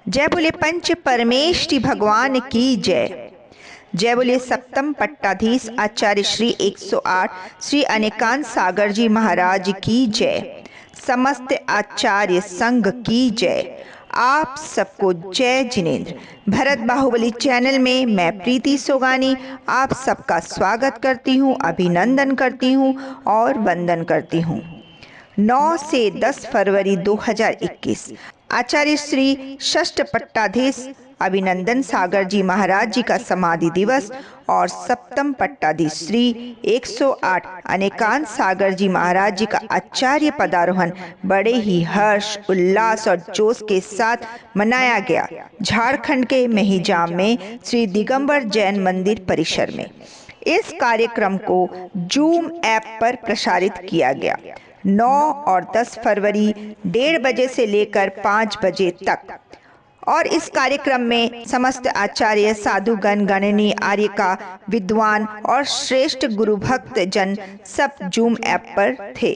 जय बोले पंच परमेष्टि भगवान की जय। जय बोले सप्तम पट्टाधीश आचार्य श्री 108 श्री अनेकांत सागर जी महाराज की जय। समस्त आचार्य संघ की जय। आप सबको जय जिनेन्द्र। भरत बाहुबली चैनल में मैं प्रीति सोगानी आप सबका स्वागत करती हूँ, अभिनंदन करती हूँ और वंदन करती हूँ। 9 से 10 फरवरी 2021 आचार्य श्री षष्ठ पट्टाधीश अभिनंदन सागर जी महाराज जी का समाधि दिवस और सप्तम पट्टाधीश श्री 108 अनेकांत सागर जी महाराज जी का आचार्य पदारोहण बड़े ही हर्ष उल्लास और जोश के साथ मनाया गया झारखंड के मेहिजाम में श्री दिगंबर जैन मंदिर परिसर में। इस कार्यक्रम को जूम ऐप पर प्रसारित किया गया। 9 और 10 फरवरी 1:30 बजे से लेकर 5 बजे तक। और इस कार्यक्रम में समस्त आचार्य साधुगण गणनी आर्यका विद्वान और श्रेष्ठ गुरु भक्त जन सब जूम ऐप पर थे।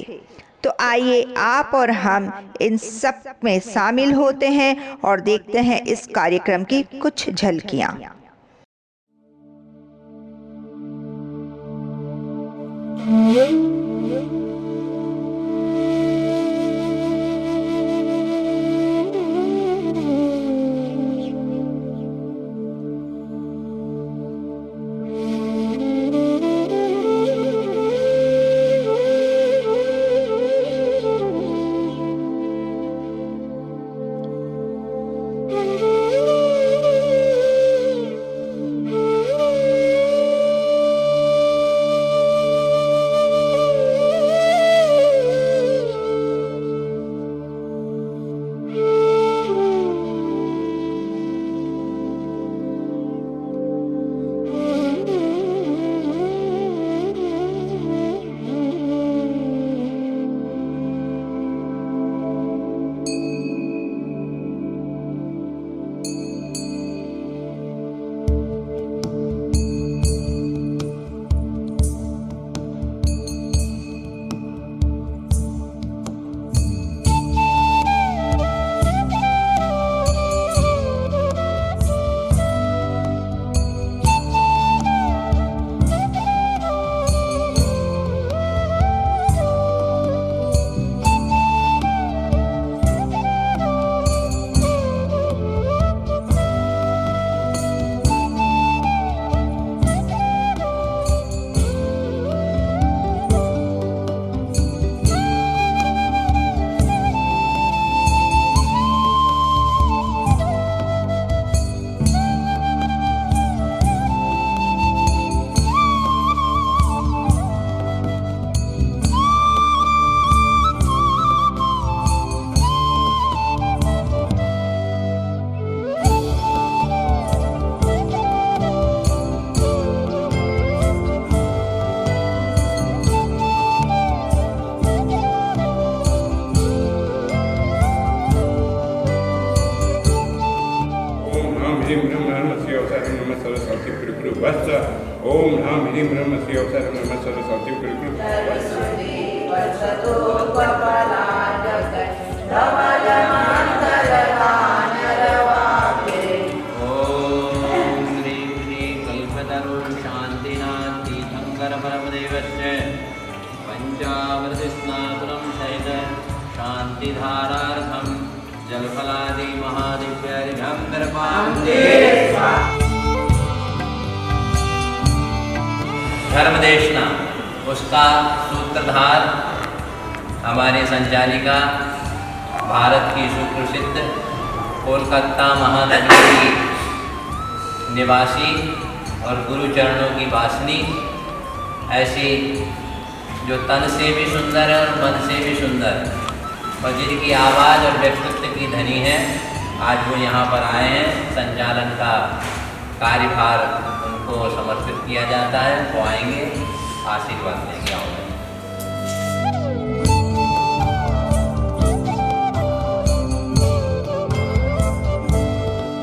तो आइए आप और हम इन सब में शामिल होते हैं और देखते हैं इस कार्यक्रम की कुछ झलकियां। ओम ह्रां ह्रीं ब्रह्म श्री अवसर नमः सरस्वती कुरकुरु ओम ह्रीं ह्रीं कल्पतरुं शान्तिनाथ तीर्थंकर परमदेवस्य पंचामृत स्नातुरं सहित शान्तिधारार्थं जलफलादि महादिव्यार्घ्यं दर्पयामि। धर्मदेशना उसका सूत्रधार हमारे संचालिका भारत की सुप्रसिद्ध कोलकाता महानगरी की निवासी और गुरु चरणों की वासनी, ऐसी जो तन से भी सुंदर है और मन से भी सुंदर और जिनकी आवाज़ और व्यक्तित्व की धनी है, आज वो यहाँ पर आए हैं। संचालन का कार्यभार को समर्पित किया जाता है। वो आएंगे, आशीर्वाद लेंगे। आओगे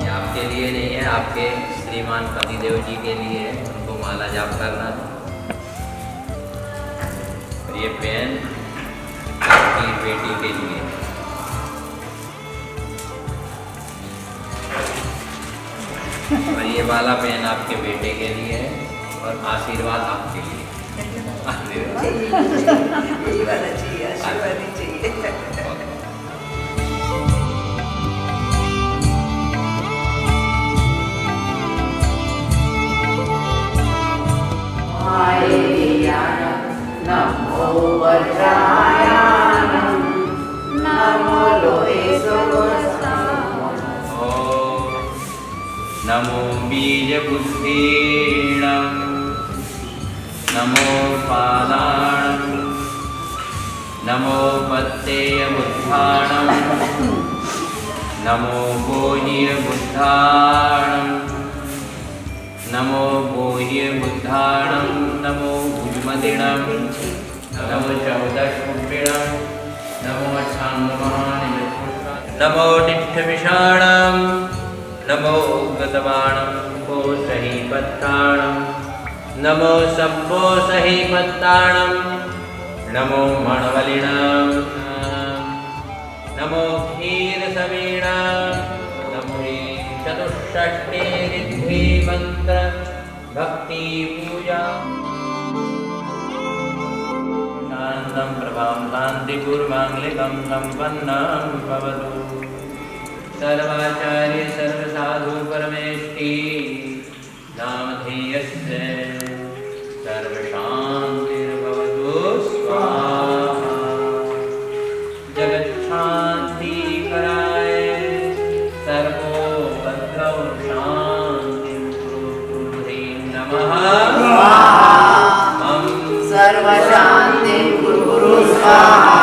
ये आपके लिए नहीं है, आपके श्रीमान पतिदेव जी के लिए उनको माला जाप करना है। और ये पेन आपकी बेटी के लिए। और ये वाला पेन आपके बेटे के लिए है और आशीर्वाद आपके लिए। यही वाला चाहिए, आशीर्वाद ही चाहिए। नमो वज्रायाणं नमो लोहे नमो बीजबुद्धीणं नमो पादाणं नमो पत्तेयबुद्धाणं नमो बोह्यबुद्धाणं नमो बोह्यबुद्धाणं नमो भुजमदिणं नमो चौदशपुष्पिणं नमो अष्टाङ्गमहानिमित्तं नमो निष्ठविषाणं नमो गतवाणं कोसहीपत्ताणं नमो सम्भोसहीपत्ताणं नमो मणवलिणं नमो क्षीरसवीणां नमो चतुष्षष्टिरिद्धि मंत्र भक्ति पूजा शान्तं प्रभां शान्तिपूर्वाङ्लिकं सम्पन्नं भवतु। सर्वाचार्य सर्वसाधु परमेष्टि नामधेयस्य सर्वशान्तिर्भवतु स्वाहा। जगच्छान्तिकराय सर्वोपद्रव शान्तिं कुरु ह्रीं नमः सर्वशान्तिं कुरु स्वाहा।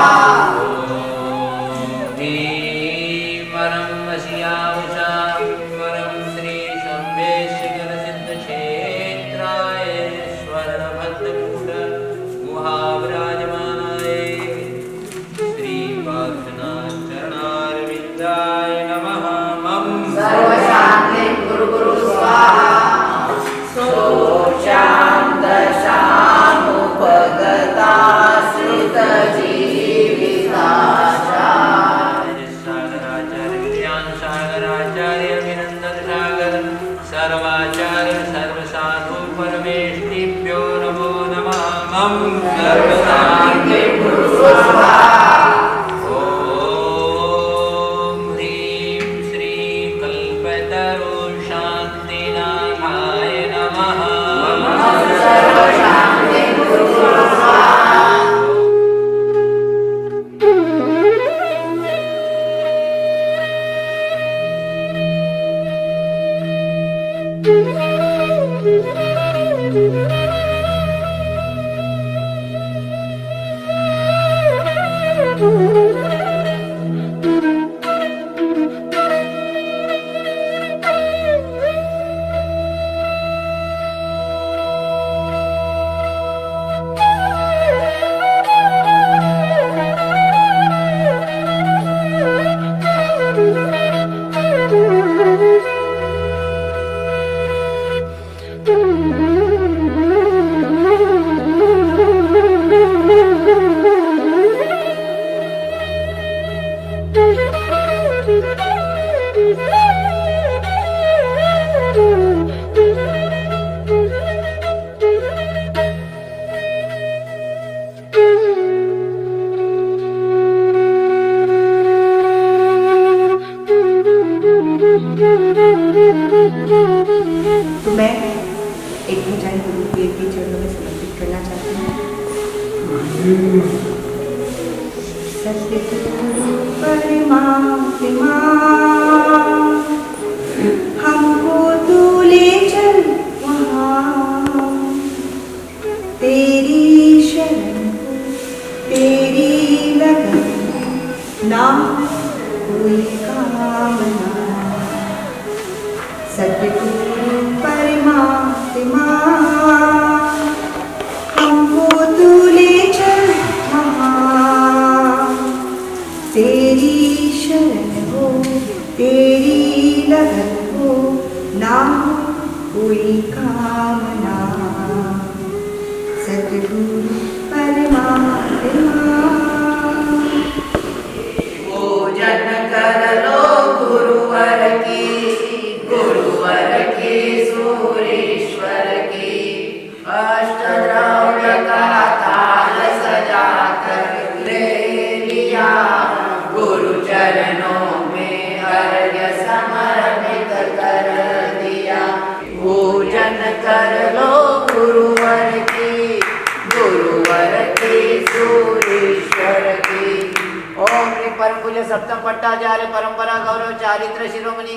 सर्वशान्तिं कुरु स्वाहा। सोऽशान्तशामुपगता सागराचार्य अभिनंदन सागर सर्वाचार्य सर्वसाधु परमेष्टिभ्यो नमो नमः। सर्वशान्तिं कुरु स्वाहा। तो मैं एक भजन गुरु के चरणों में समर्पित करना चाहती हूँ। सतगुरु परमात्मा हमको तू ले चल वहाँ, तेरी शरण तेरी लगन ना कोई कामना। सतगुरु परमात्मा हमको तू ले चल वहाँ, तेरी शरण हो तेरी लगन हो ना कोई कामना। सतगुरु परमात्मा पूजन कर लो गुरुवर की, गुरुवर की समर्पित कर दिया। पूजन कर लो गुरुवर की, गुरुवर की सूरीश्वर की। ओम श्री परम पूज्य सप्तम पट्टाचार्य परंपरा गौरव चारित्र शिरोमणि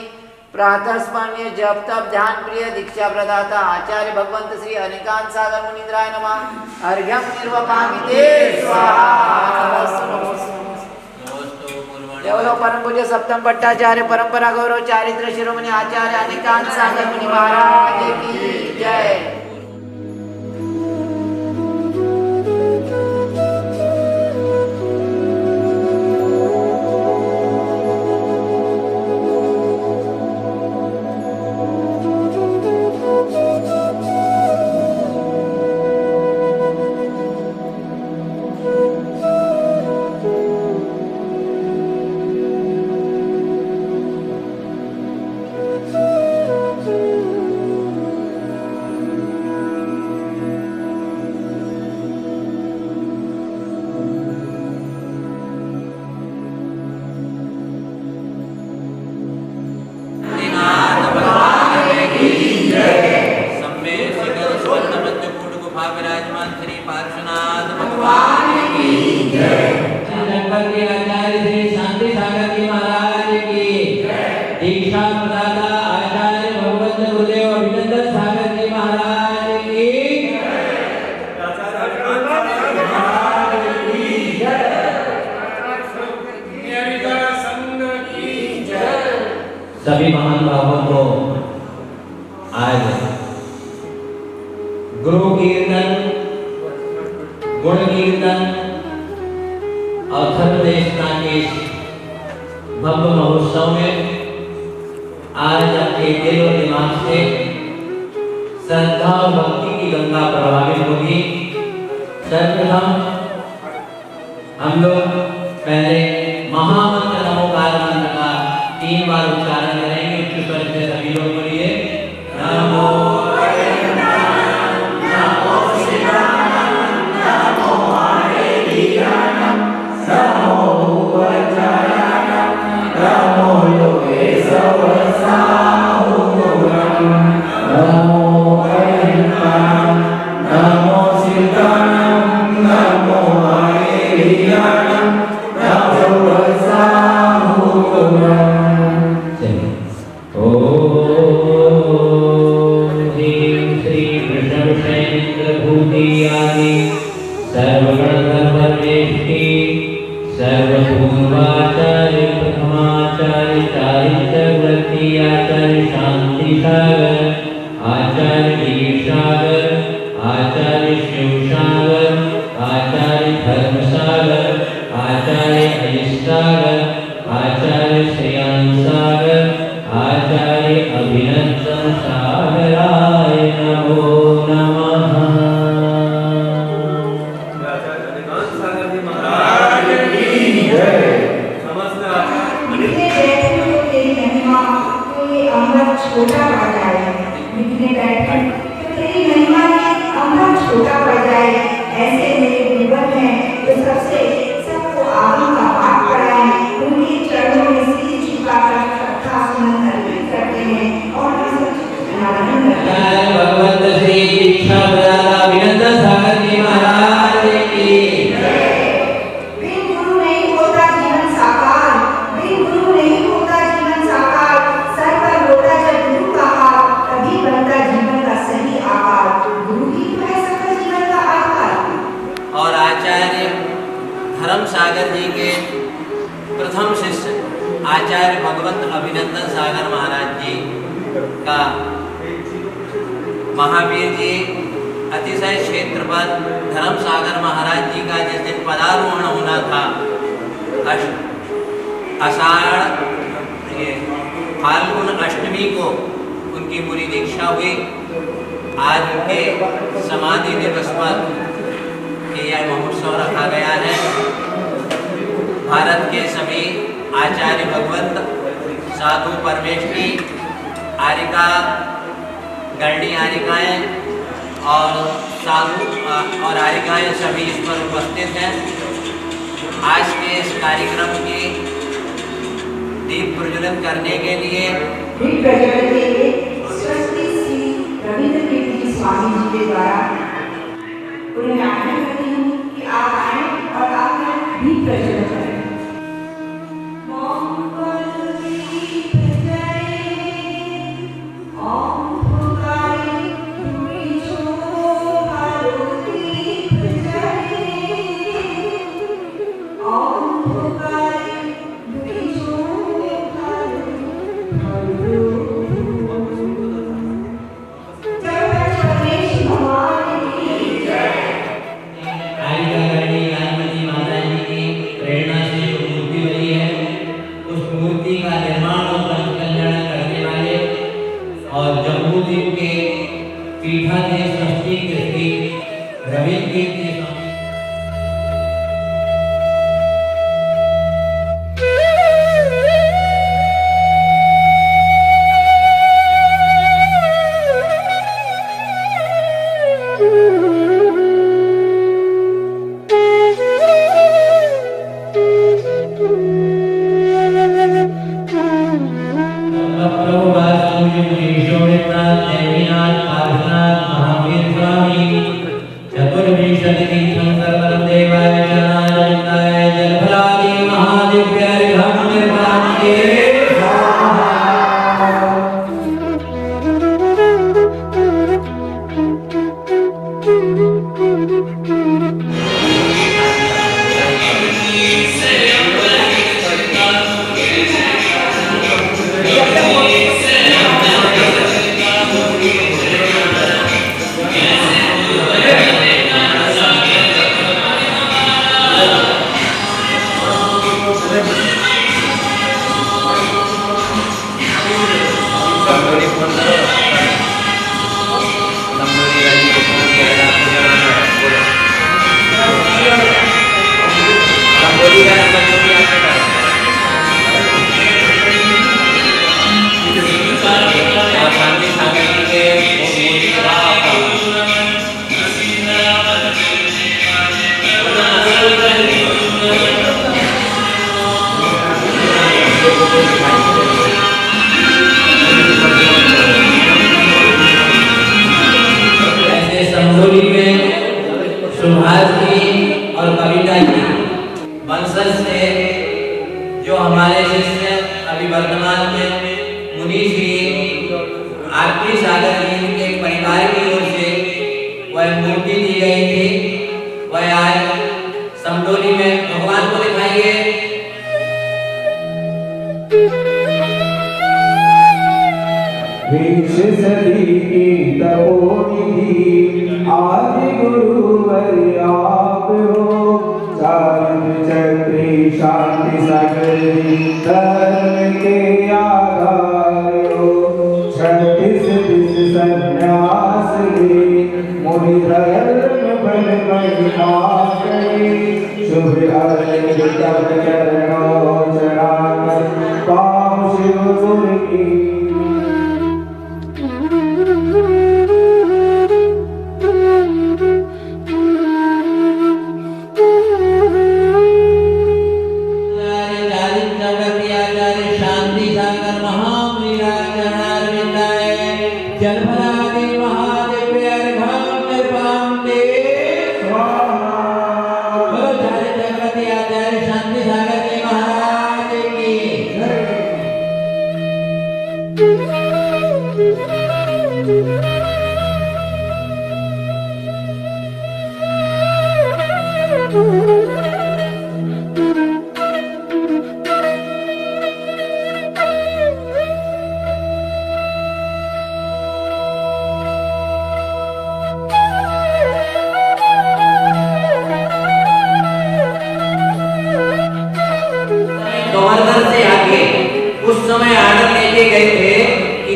प्रातः स्मरणीय जप तप ध्यान प्रिय दीक्षा प्रदाता आचार्य भगवंत श्री अनिकांत सागर मुनींद्राय नमः। अर्घ्यम निर्वपामिते स्वाहा। केवलो परम पूज्य सप्तम पट्टाचार्य परंपरा गौरव चारित्र शिरोमणि आचार्य अनिकांत सागर मुनि महाराज की जय। सभी महान भावों को आज गुरु कीर्तन, गुण कीर्तन और धर्मदेशना के भव्य महोत्सव में आज अपने दिल और दिमाग से श्रद्धा और भक्ति की गंगा प्रवाहित होगी। सर्वप्रथम हम लोग पहले महामंत्र नमोकार मंत्र का 3 बार उच्चारण करेंगे। उच्च स्वर से सभी लोग बोलिए नमो नमो शिवाय नमो आर्यानम नमो वज्राय नमो योगेश्वर साहुरम नमो अय्यप्पन नमो सिद्धानम नमो आर्यानम नमो साहुरम। सर्वपूर्वाचार्य प्रथमाचार्य चारित्र वृत्ति आचार्य शांति सागर आचार्य वीर सागर आचार्य शिव सागर आचार्य धर्म सागर आचार्य अयिष सागर आचार्य श्रेयान सागर आचार्य अभिनंदन सागराय नमो नमः। छोटा पड़ जाए, लिखने बैठे तो तेरी महिमा में अमृत छोटा पड़ जाए। ऐसे मेरे गुरुवर हैं जो सबको आगम का पाठ पढ़ाए, उनके चरणों में सिर झुकाकर श्रद्धा सुमन अर्पित करते हैं और नारायण भगवंत श्री दीक्षा प्रदाता अभिनंदन सागर जी महाराज की सागर जी के प्रथम शिष्य आचार्य भगवंत अभिनंदन सागर महाराज जी का महावीर जी अतिशय क्षेत्र पर धर्म सागर महाराज जी का जिस दिन पदारोहण होना था आषाढ़ फाल्गुन अष्टमी को उनकी मुनि दीक्षा हुई। आज उनके समाधि दिवस पर यह महोत्सव रखा गया है। भारत के सभी आचार्य भगवंत साधु परमेष्ठी आरिका गरणी आरिकाएँ और साधु और आरिकाएँ सभी इस पर उपस्थित हैं। आज के इस कार्यक्रम की दीप प्रज्वलन करने के लिए दीप प्रज्वलन के लिए स्वस्ति श्री रविंद्र कीर्ति स्वामी जी के द्वारा उन्हें आग्रह करती हूँ कि आप आए और आकर दीप प्रज्वलन करें।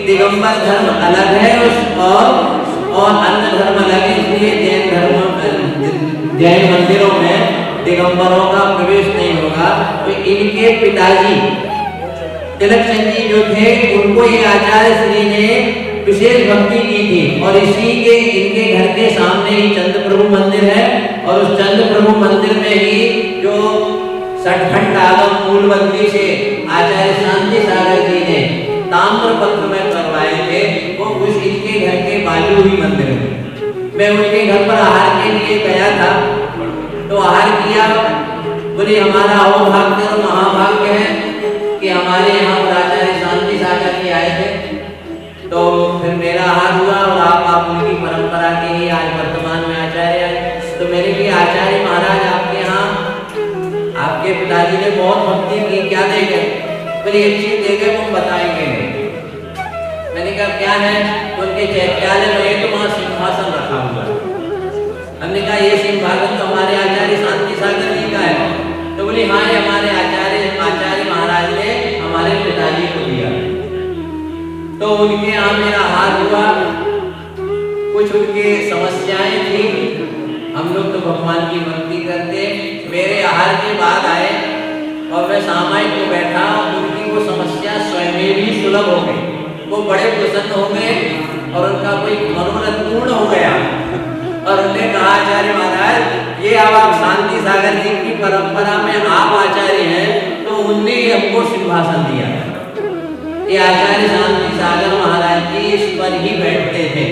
दिगंबर धर्म अलग है और अन्य धर्म अलग है, इसलिए जैन मंदिरों में दिगंबरों का प्रवेश नहीं होगा। तो इनके पिताजी तिलक चंद जी जो थे उनको ये आचार्य श्री ने विशेष भक्ति की थी और इसी के इनके घर के सामने ही चंद्र प्रभु मंदिर है और उस चंद्र प्रभु मंदिर में ही जो सठखंड आगम मूल बंदी से आचार्य शांति सागर जी ने ताम्र पत्र में करवाए थे, वो कुछ इनके घर के बाजू ही मंदिर में। मैं उनके घर पर आहार के लिए गया था, तो आहार किया। बोले हमारा अहोभाग्य और महाभाग्य है कि हमारे यहाँ पर आचार्य शांति सागर जी आए थे। तो फिर मेरा आहार हुआ और आप उनकी परंपरा के ही आज वर्तमान में आचार्य आए। तो मेरे लिए आचार्य महाराज आपके यहाँ आपके पिताजी ने बहुत भक्ति की, क्या दे गए? बोले एक चीज दे गए, वो बताएंगे। मैंने कहा क्या है? उनके चैत्यालय में तो वहाँ सिंहासन रखा हुआ है। हमने कहा ये सिंहासन तो हमारे आचार्य शांति सागर जी का है। तो बोले हाँ, ये हमारे आचार्य महाराज ने हमारे पिताजी को दिया। तो उनके यहाँ मेरा हाथ हुआ, कुछ उनके समस्याएं थी। हम लोग तो भगवान की भक्ति करते। मेरे आहार के बाद आए और मैं सामायिक को बैठा, उनकी वो समस्या स्वयं भी सुलभ हो गई। वो बड़े प्रसन्न हो गए और उनका कोई मनोरथ पूर्ण हो गया। और उन्होंने कहा आचार्य महाराज, ये अब आप शांति सागर जी की परंपरा में आप आचार्य हैं, तो उनने हमको सिंहासन दिया। ये आचार्य शांति सागर महाराज जी इस पर ही बैठते थे।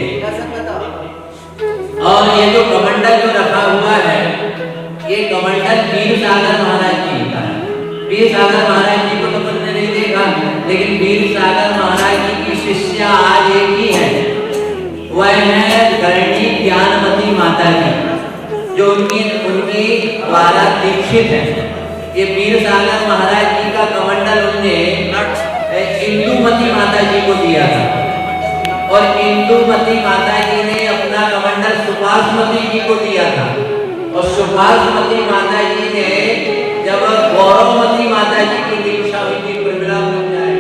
और ये जो कमंडल जो रखा हुआ है, ये कमंडल वीर सागर महाराज जी का है। वीर सागर महाराज जी को तो मैंने नहीं देखा, लेकिन वीर सागर महाराज जी की शिष्या आज एक ही है, वह है करणी ज्ञानमती माता जी, जो उनकी द्वारा दीक्षित है। ये वीर सागर महाराज जी का कमंडल उनने इंदुमती माता जी को दिया था, और इंदुमती माता जी ने अपना कमंडल सुभाषमती जी को दिया था। और सुभाषमती माता जी ने जब गौरवमती माता जी की दीक्षा हुई थी, बिरला बन जाए।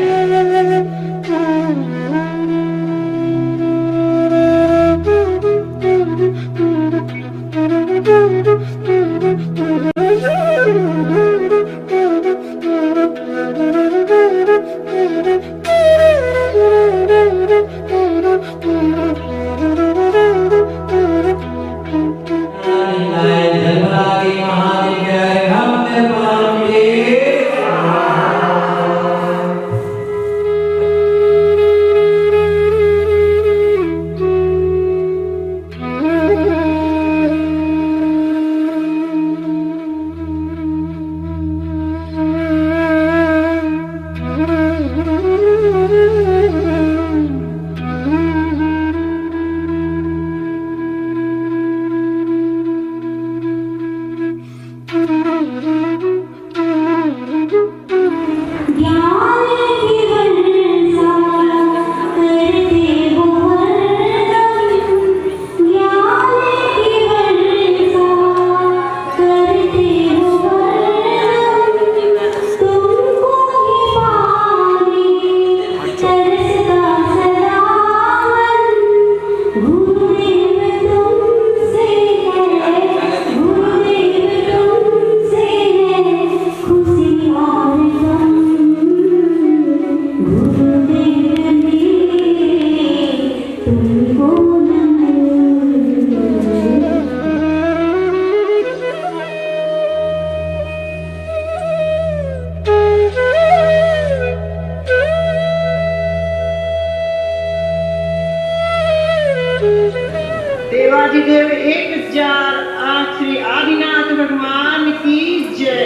देवाधिदेव 1008 श्री आदिनाथ भगवान की जय।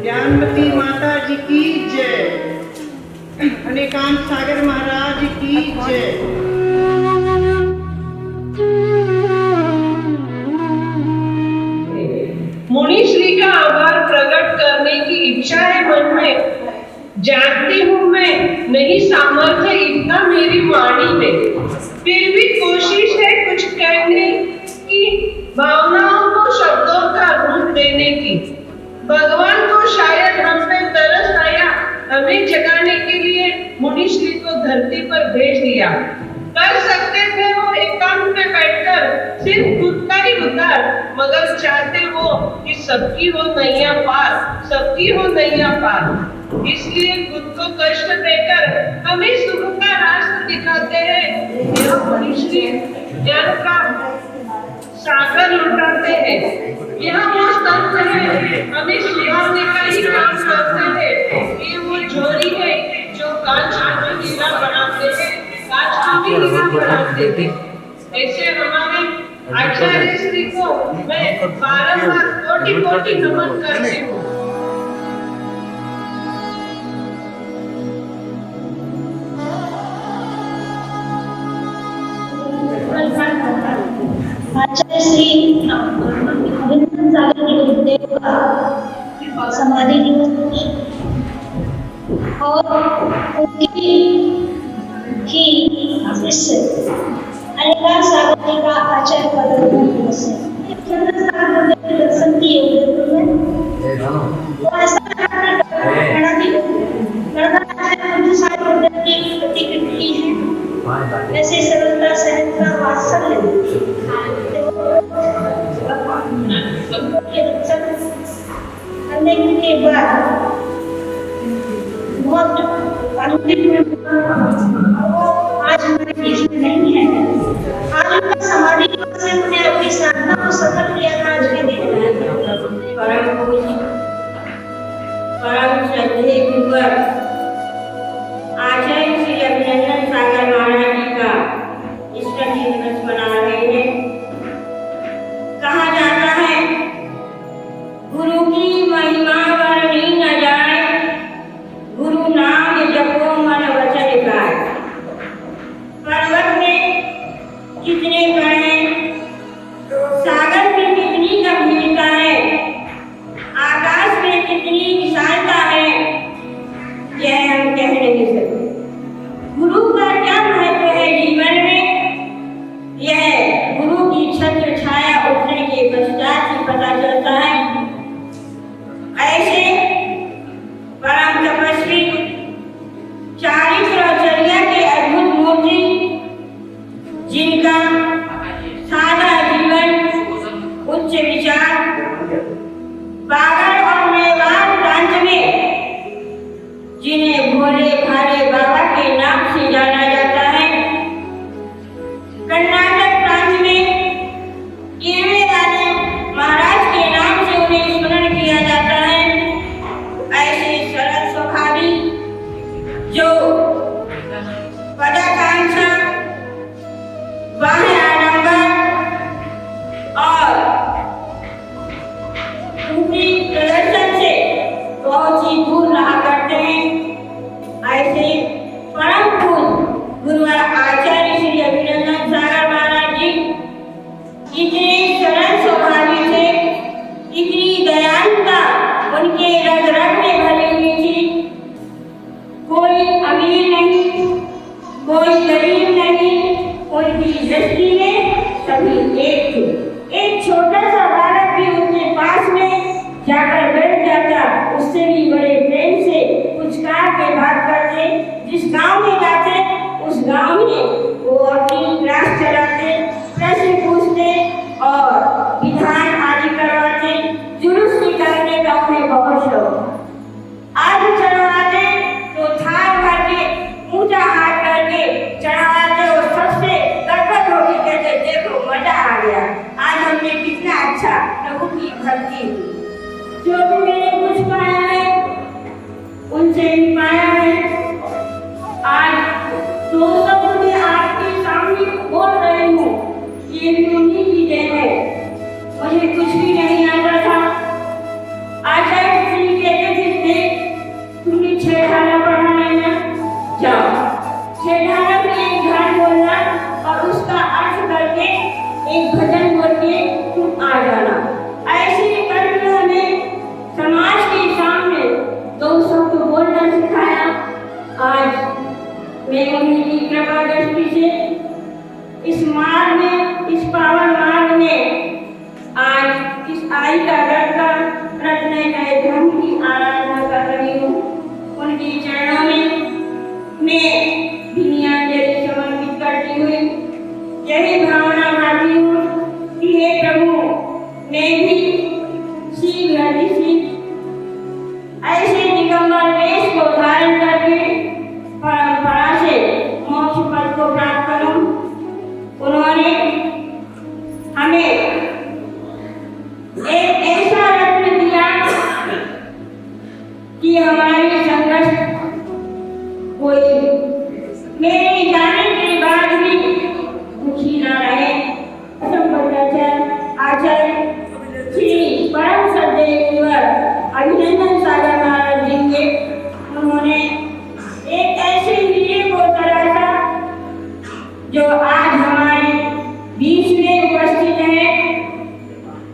ज्ञानमती माता जी की जय। अनेकांत सागर महाराज की जय। मुनि श्री का आभार प्रकट करने की इच्छा है मन में। जानती हूँ मैं नहीं सामर्थ्य इतना मेरी वाणी में, फिर भी कोशिश है कुछ कहने की, भावनाओं को शब्दों का रूप देने की। भगवान को शायद हम पे तरस आया, हमें जगाने के लिए मुनि श्री को धरती पर भेज दिया। कर सकते थे वो एकांत में बैठकर सिर्फ खुद का ही उद्धार, मगर चाहते वो कि सबकी हो नैया पार, सबकी हो नैया पार। इसलिए खुद को कष्ट देकर हमें सुख का रास्ता दिखाते हैं। यह मुनि श्री ज्ञान का सागर लुटाते हैं। यह वो संत है हमें सुधारने का ही काम करते हैं। ये वो जोड़ी है जो कांच को भी हीरा बनाते हैं, कांच को भी हीरा बनाते हैं। ऐसे हमारे आचार्य श्री को मैं बारंबार कोटि-कोटि नमन करती हूँ। आचार्य श्री अभिनंदन सागर जी गुरुदेव का समाधि दिवस और उनकी ही शिष्य अनिकांत सागर जी का आचार्य पदग्रहण दिवस है। अनिकांत सागर गुरुदेव के दर्शन किए उदयपुर में और ऐसा गुरुदेव की प्रतिकृति है। ऐसे सरलता सहनता वात्सल्य करने के बाद बहुत आज हमारे बीच में नहीं है। आज उनका समाधि दिवस से उन्हें अपनी साधना को सफल किया था। आज के दिन परम श्रद्धेय गुरुवर आचार्य श्री अभिनंदन सागर महाराज जी का स्मृति दिवस मना रहे हैं। कहा जाता है गुरु की महिमा वर्णी न जाए, गुरु नाम जपो मन वचन गाए। पर्वत में कितने कण, सागर में कितनी गंभीरता है, आकाश में कितनी विशालता है, यह हम कह नहीं सकते। गुरु का क्या महत्व है जीवन में, यह गुरु की छत्र छाया उठने के पश्चात ही पता चलता है। ऐसे परम तपस्वी, चारित्र और चर्या के अद्भुत मूर्ति, जिनका सादा जीवन, उच्च विचार, बागर और मेवाड़ प्रांत में जिन्हें भोले भाले बाबा के नाम से जाना जाता है, कर्नाटक प्रांत में केवे रानी महाराज के नाम से उन्हें स्मरण किया जाता है। ऐसे सरल स्वभावी जो पदाकांक्षा, बाह्य आडंबर और ऊपरी प्रदर्शन से बहुत ही दूर रहा करते हैं। ऐसे परम पूज्य गुरुवर आचार्य श्री अभिनंदन सागर महाराज जी इतने सरल स्वभावी थे, इतनी दयालुता उनके रग रग में भरी हुई थी। कोई अमीर नहीं, कोई गरीब नहीं, उनकी दृष्टि में सभी एक थे। एक छोटा सा बालक भी उनके पास में जाकर बैठ जाता, उससे भी बड़े प्रेम से कुछ कहा के बात करते। जिस गांव में जाते उस गांव में वो अपनी क्लास चलाते, प्रश्न पूछते और विधान आदि करवाते। जुलूस निकालने का उन्हें बहुत शौक। आज चढ़ाते तो थाल भर के ऊंचा हाथ करके चढ़ाते और सबसे गदगद होकर कहते देखो मजा आ गया, आज हमने कितना अच्छा प्रभु की भक्ति की। जो भी मैंने कुछ पाया है उनसे भी पाया है। आज दो शब्द में आपके सामने बोल रही हूँ, ये भी उन्हीं की देन है। मुझे कुछ भी नहीं आता था। आचार्य श्री कहते थे तुमने 6 ढाला पढ़ा है ना, जाओ 6 ढाला में एक ढाल बोलना और उसका अर्थ करके एक भजन बोल के तुम आ जाना। ऐसे करके हमें समाज के सामने 2 शब्द बोलना सिखाया। आज मैं उन्हीं की कृपा दृष्टि से इस मार्ग में, इस पावन मार्ग में आज इस आई का लड़का रटने गए धर्म की आराधना कर रही हूँ। उनके चरणों में मैं दुनियाजली समर्पित करती हुई यही भावना भाती हूँ कि हे प्रभु, मैं भी शीघ्र ऐसे दिगंबर वेश को धारण करके परंपरा से मोक्ष पद को प्राप्त करूं। उन्होंने हमें एक ऐसा रत्न दिया मेरे जाने के बाद भी दुखी न रहे। आचार्य श्री परम श्रद्धेय मुनिवर अभिनंदन सागर महाराज जी के उन्होंने एक ऐसे हीरे को तराशा जो आज हमारे बीच में उपस्थित है।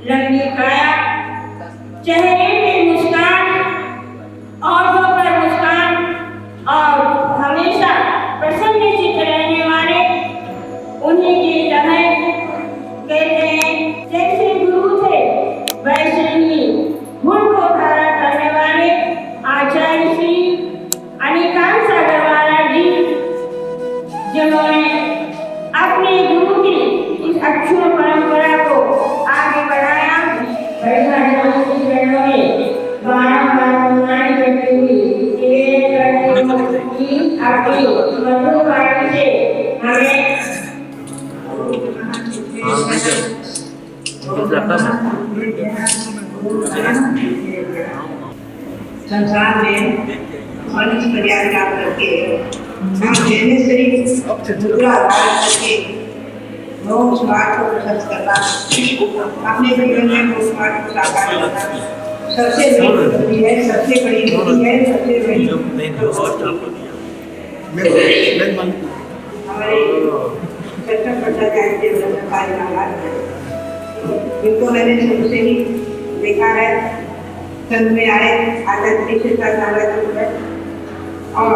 लंबी काया, चेहरे पे मुस्कान, औंठों पर मुस्कान और हमेशा प्रसन्नचित्त रहने वाले उन्हीं की तरह कहते हैं जैसे गुरु थे वैसे ही गुण को धारण करने वाले आचार्य श्री अनिकांत सागर महाराज जी, जिन्होंने अपने गुरु की इस अक्षुण परंपरा को आगे बढ़ाया। अपनी मधुर वाणी से हमें संसार में मनुष्य कल्याण काम करके हम जैनेश्वरी मुद्रा धारण करके मोक्ष मार्ग को प्रशस्त करना, अपने जीवन में मोक्ष मार्ग को साकार करना सबसे बड़ी उपलब्धि है, सबसे बड़ी उपलब्धि है, सबसे बड़ी हमारे चट्टन भट्टाचार्य के जिनको मैंने शुरू से ही देखा है, संघ में आए आचार्य श्री और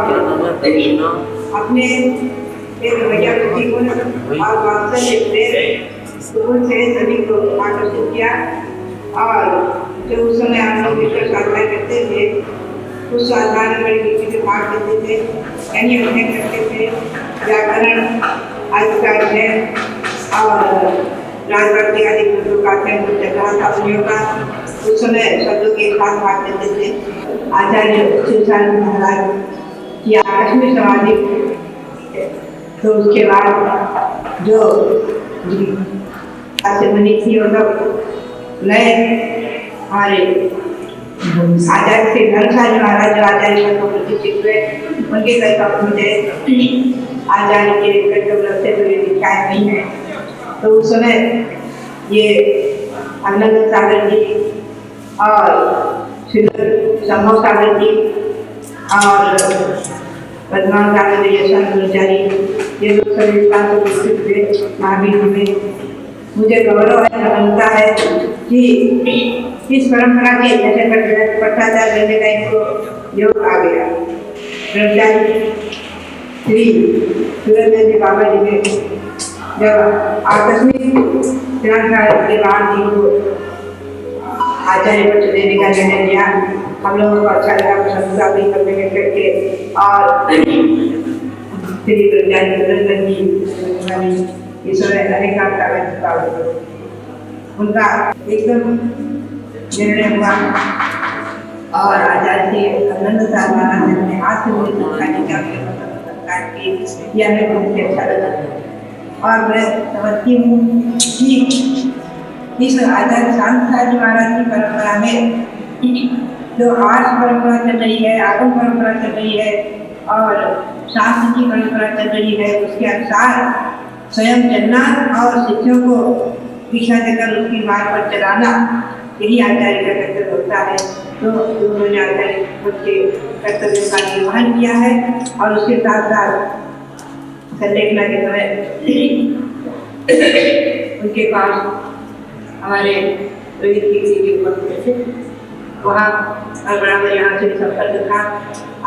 अपने एक भैया बुद्धि को और वात्सल्य से सभी को आकर्षित किया। और जो उस समय हम लोग विश्व साधना करते थे, उस साधना में बड़ी रुचि से भाग लेते थे, यानी अध्ययन करते थे व्याकरण आदि का अध्ययन और राजवाड़ी आदि ग्रंथों का अध्ययन चल रहा था उन का। उस समय शब्दों के साथ भाग लेते थे। आचार्य शिवचार्य महाराज की आकस्मिक समाधि, तो उसके बाद जो मनी थी वो सब नए हमारे आचार्य से धर्मशाली महाराज जो आचार्य को प्रतिष्ठित हुए, उनके कई कप मुझे आचार्य के कर्तव्य से जुड़ी दीक्षाएं नहीं है। तो उस समय ये अभिनंदन सागर जी और श्री संभव सागर जी और पद्मा सागर यशवंताचार्य, ये लोग सभी स्थान को विकसित हुए महावीर में। मुझे गौरव है, प्रसन्नता है कि इस परंपरा के जैसे पट्टाचार्य रहने का इनको योग आ गया। ब्रह्मचारी श्री सूरज जी बाबा जी ने जब आकस्मिक के बाद जी को आचार्य पद देने का निर्णय लिया, हम लोगों को अच्छा लगा, प्रशंसा भी करने में करके। और श्री ब्रह्मचारी जी ईश्वर अनेक उनका एकदम निर्णय हुआ और आचार्य जी अभिनंदन सागर महाराज ने अपने हाथ से मुझे किया है, बहुत अच्छा लगा। और मैं समझती हूँ कि इस आचार्य शांत सागर महाराज की परंपरा में जो आर्ष परंपरा चल रही है, आगम परंपरा चल रही है और शास्त्र की परंपरा चल रही है, उसके अनुसार स्वयं चलना और शिष्यों को दिशा देकर उसकी मार्ग पर चलाना, यही आचार्य का कर्तव्य होता है। तो उन्होंने आचार्य के कर्तव्य का निर्वहन किया है और उसके साथ साथ संलेखना के समय उनके पास हमारे वहाँ और बराबर यहाँ से संपर्क था।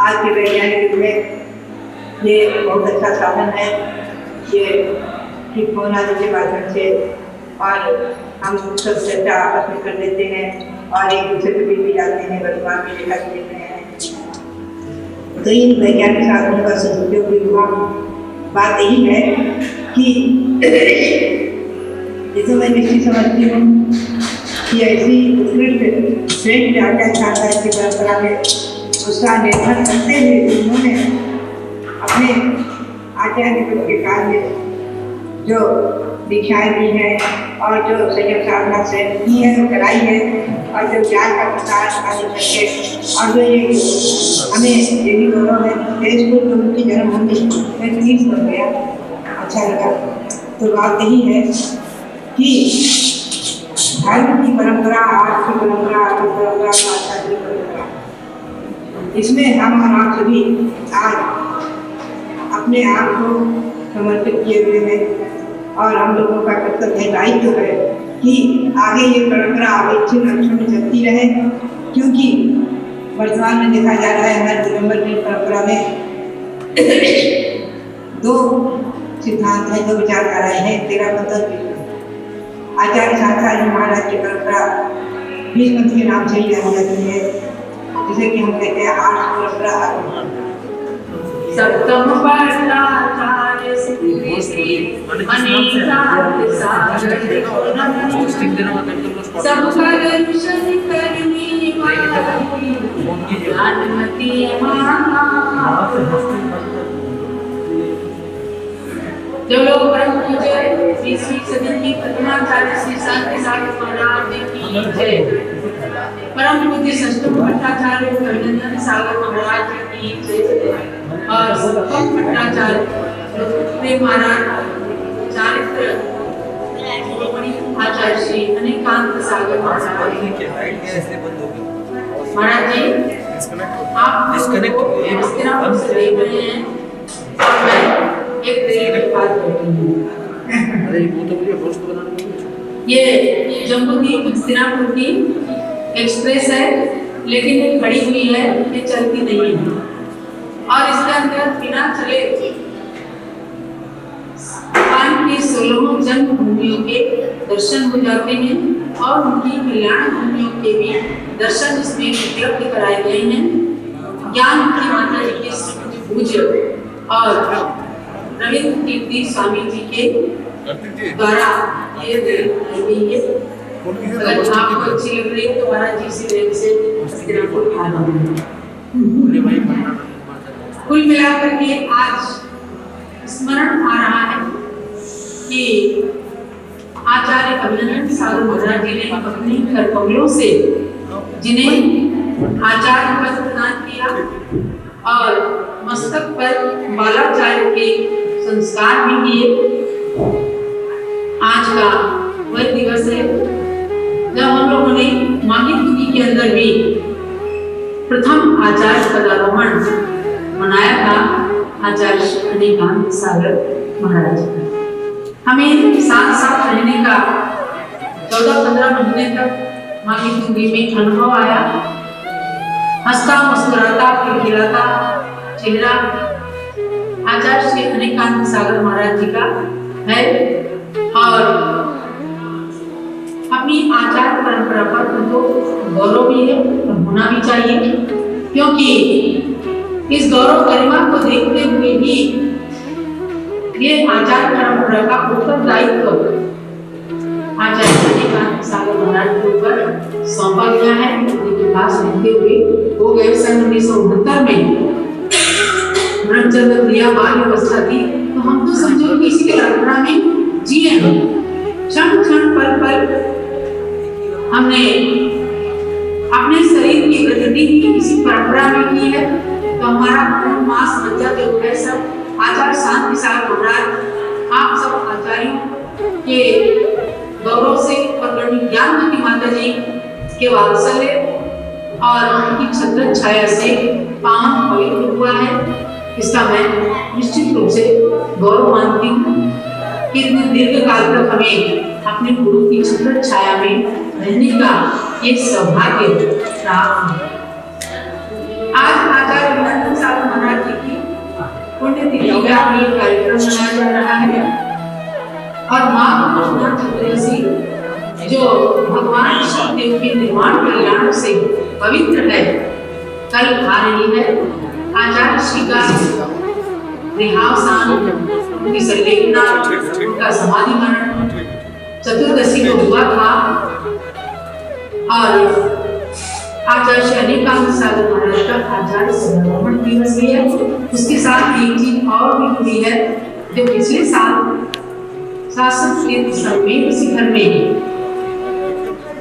आज के वैज्ञानिक युग में ये बहुत अच्छा साधन है, ये ठीक फोन आदि के माध्यम से और हम सब चर्चा आपस में कर लेते हैं और एक दूसरे को भी जाते हैं, वर्तमान में लिखा देते हैं। तो इन वैज्ञानिक साधनों का सदुपयोग भी हुआ। बात यही है कि जैसे मैं निश्चित समझती हूँ कि ऐसी उत्कृष्ट श्रेष्ठ आचार्य की परंपरा में उसका निर्भर करते हुए उन्होंने अपने आचार्य के काल में जो दीक्षाएं दी हैं और जो संयम साधना से की है वो कराई है और जो ज्ञान का प्रसार आगे करके और जो ये हमें ये भी गौरव है देश को उनकी जन्मभूमि में तीर्थ बन गया, अच्छा लगा। तो बात यही है कि धर्म की परंपरा, आर्ट की परंपरा, आर्थिक परंपरा, भाषा की परंपरा, इसमें हम आप सभी आज अपने आप को समर्पित किए हुए हैं और हम लोगों का कर्तव्य है, दायित्व है कि आगे ये परंपरा आगे छिन्न अक्षुण्ण चलती रहे, क्योंकि वर्तमान में देखा जा रहा है हर दिगंबर की परंपरा में दो सिद्धांत है, दो विचारधाराएं हैं, तेरा मतलब आचार्य शास्त्राजी महाराज की परंपरा 20 पंथ के नाम से ही जानी जाती है, जिसे कि हम कहते हैं आर्ष परंपरा। सप्तम पट्टाचार्य श्री अनिकांत सागर सब पर दर्शन करने वाली ज्ञानमती माँ। जो लोग परम पूज्य श्री सदन की प्रथमाचार्य श्री शांति सागर महाराज की जय, परम पूज्य षष्ठम भट्टाचार्य अभिनंदन सागर महाराज की जय और सप्तम भट्टाचार्य प्रेम महाराज चारित्र आचार्य श्री अनिकांत सागर महाराज जी, आप डिस्कनेक्ट से देख रहे हैं और मैं एक तरीके की बात करती हूँ। ये जम्मू-द्वीप हस्तिनापुर की एक्सप्रेस है, लेकिन ये खड़ी हुई है, ये चलती नहीं है और इसके अंदर बिना चले भगवान की 16 जन्मभूमियों के दर्शन हो जाते हैं और उनकी कल्याण भूमियों के भी दर्शन इसमें उपलब्ध कराए गए हैं। ज्ञान की माता जी के पूज्य और रविंद्र कीर्ति स्वामी जी के द्वारा ये गई है। अगर आपको अच्छी लग रही है तो महाराज जी से कुल मिलाकर के आज स्मरण आ रहा है कि आचार्य अभिनंदन सागर महाराज जी ने अपने कर कमलों से जिन्हें आचार्य पद प्रदान किया और मस्तक पर बालाचार्य के संस्कार भी किए। आज का वह दिवस है जब हम लोगों ने माघी तुकी के अंदर भी प्रथम आचार्य पदारोहण मनाया था आचार्य अनिकांत सागर महाराज का। हमें साथ साथ रहने का 14-15 महीने तक माघी तुकी में अनुभव आया। हंसता मुस्कुराता खिलखिलाता चेहरा आचार्य श्री अनिकांत सागर महाराज जी का है और अपनी आचार परंपरा पर उनको गौरव भी है और होना भी चाहिए, क्योंकि इस गौरव गरिमा को देखते हुए ही ये आचार परंपरा का उत्तरदायित्व आचार्य अनिकांत सागर महाराज के ऊपर सौंपा गया है। उनके पास रहते हुए वो गए सन 1969 में ब्रह्मचर्य क्रिया बाल अवस्था थी, तो हम तो समझो कि इसी परंपरा में जिए हैं। क्षण क्षण पल पल हमने अपने शरीर की वृद्धि इसी परंपरा में की है। तो हमारा मास मज्जा जो है सब आचार्य शांति सागर महाराज आप सब आचार्यों के गौरव से और ज्ञानमती माता जी के वात्सल्य और उनकी छत्र छाया से पावन पवित्र हुआ है। इसका मैं निश्चित रूप से गौरव मानती हूँ कि इतने दीर्घ काल तक हमें अपने गुरु की छत्र छाया में रहने का ये सौभाग्य प्राप्त है। आज आचार्य अभिनंदन सागर महाराज जी की पुण्यतिथि का ये कार्यक्रम मनाया जा रहा है और माँ कृष्णा चतुर्दशी जो भगवान शिवदेव के निर्माण कल्याण से पवित्र है, कल आ रही है। आचार्य श्री का देहावसान, उनकी संलेखना, उनका समाधिकरण चतुर्दशी को हुआ था और आचार्य श्री अनिकांत सागर महाराज का आचार्य पदारोहण दिवस भी है। उसके साथ एक चीज और भी हुई है जो पिछले साल शासन क्षेत्र सर्वेद शिखर में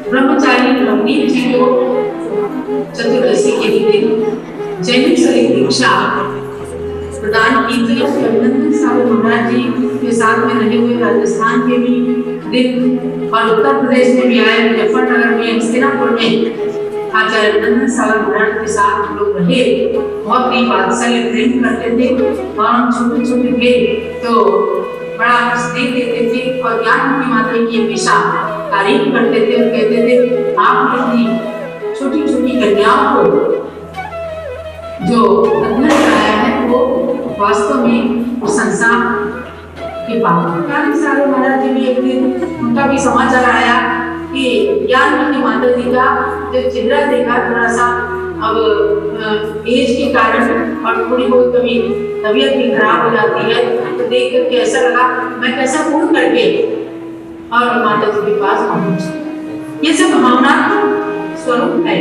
ब्रह्मचारी नवनीत जी को चतुर्दशी के दिन जैनिक शरीर दीक्षा प्रदान की थी। अभिनंदन सागर महाराज जी के साथ में रहे हुए राजस्थान के भी दिन और उत्तर प्रदेश में भी आए, मुजफ्फरनगर में, हस्तिनापुर में आचार्य अभिनंदन सागर महाराज के साथ हम लोग रहे। बहुत ही वात्सल्य प्रेम करते थे और हम छोटे छोटे थे तो बड़ा स्नेह देते थे और ज्ञान की माता की हमेशा तारीफ करते थे और कहते थे आप अपनी छोटी छोटी कन्याओं को जो अध्ययन कराया है वो वास्तव में प्रशंसा के पात्र। सागर महाराज जी भी एक दिन उनका भी समाचार आया कि ज्ञान की माता जी का जब चेहरा देखा थोड़ा सा अब एज के कारण और थोड़ी बहुत कभी तबीयत भी खराब हो जाती है तो देख करके ऐसा लगा मैं कैसा पूर्ण करके और माता जी के पास पहुंच। ये सब भावनात्मक स्वरूप है।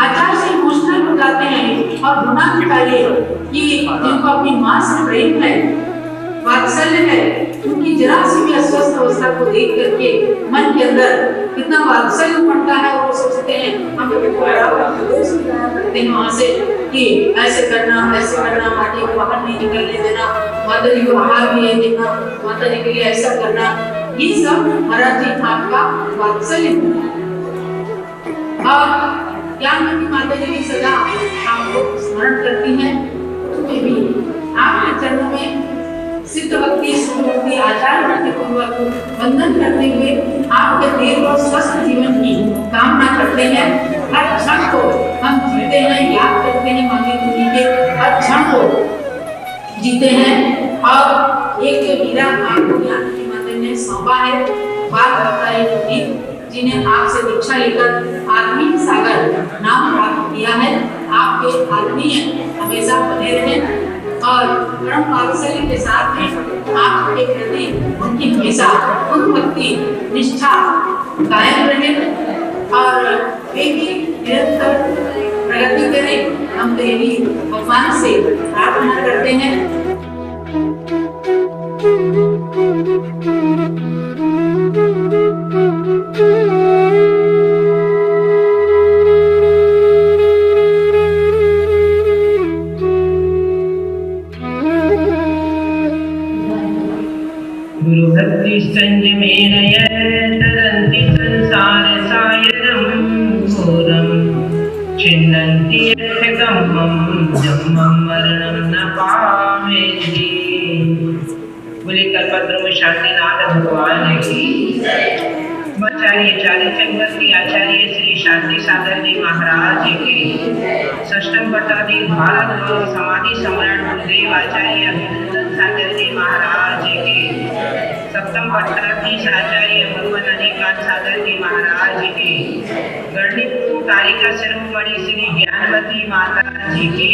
आचार्य से इमोशनल हो जाते हैं और होना भी चाहिए कि जिनको अपनी माँ से प्रेम है, वात्सल्य है, क्योंकि जरा सी भी अस्वस्थ अवस्था को देख करके मन के अंदर कितना वात्सल्य पड़ता है। वो सोचते हैं हम करते हैं वहां से कि ऐसे करना माता जी को बाहर नहीं निकलने देना, माता जी को आहार भी नहीं देना, माता जी के लिए ऐसा करना, ये सब महाराज जी आपका वात्सल्य और ज्ञानमती माता जी की सदा आपको स्मरण करती हैं। तुम्हें भी आपके चरणों में सिद्ध भक्ति सुभक्ति आचार्य भक्ति पूर्वक वंदन करते हुए आपके दीर्घ और स्वस्थ जीवन की कामना करते हैं। हर क्षण को हम जीते हैं, याद करते हैं मांगी तुझी के, हर क्षण को जीते हैं। और एक हीरा आपको ज्ञानमती माता ने सौंपा है, बात करता है जिन्हें आपसे दीक्षा लेकर आत्मीय सागर नाम प्राप्त किया है। आपके आत्मीय हमेशा बने रहे और परम वात्सल्य के साथ में आपके प्रति उनकी हमेशा उन भक्ति निष्ठा कायम रहे और वे भी निरंतर प्रगति करें। हम देवी भगवान से प्रार्थना करते हैं। गुरुभक्ति संयमेन तरन्ति संसार सायरं घोरं छिन्नन्ति यत्कम्मं जम्मं मरणं न पावेति। बोले कल्पद्रुम शांतिनाथ भगवान की। आचार्य चाली चक्रवर्ती आचार्य श्री शांति सागर जी महाराज के षष्ठम पट्टाधीश भारत और समाधि सम्राट गुरुदेव आचार्य अभिनंदन सागर जी महाराज के सप्तम पट्टाधीश आचार्य भगवान अनिकांत सागर जी महाराज के गणित कारिका शिरोमणि श्री ज्ञानवती माता जी की